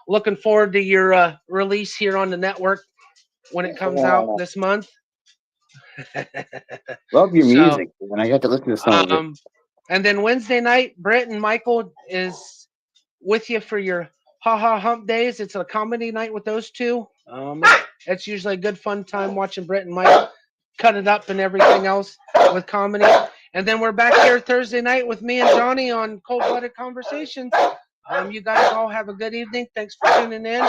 A: Looking forward to your release here on the network when it comes out this month.
B: Love your
A: So,
B: music, and I got to listen to some of it.
A: and then Wednesday night, Brett and Michael is with you for your Ha Ha Hump Days. It's a comedy night with those two. It's usually a good fun time watching Brett and Mike cut it up and everything else with comedy. And then we're back here Thursday night with me and Johnny on Cold Blooded Conversations. You guys all have a good evening. Thanks for tuning in.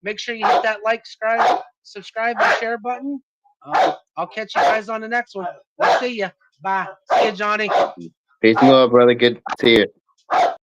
A: Make sure you hit that like, subscribe, and share button. I'll catch you guys on the next one. We'll see you. Bye. See you, Johnny.
B: Peace and love, brother. Good to see you.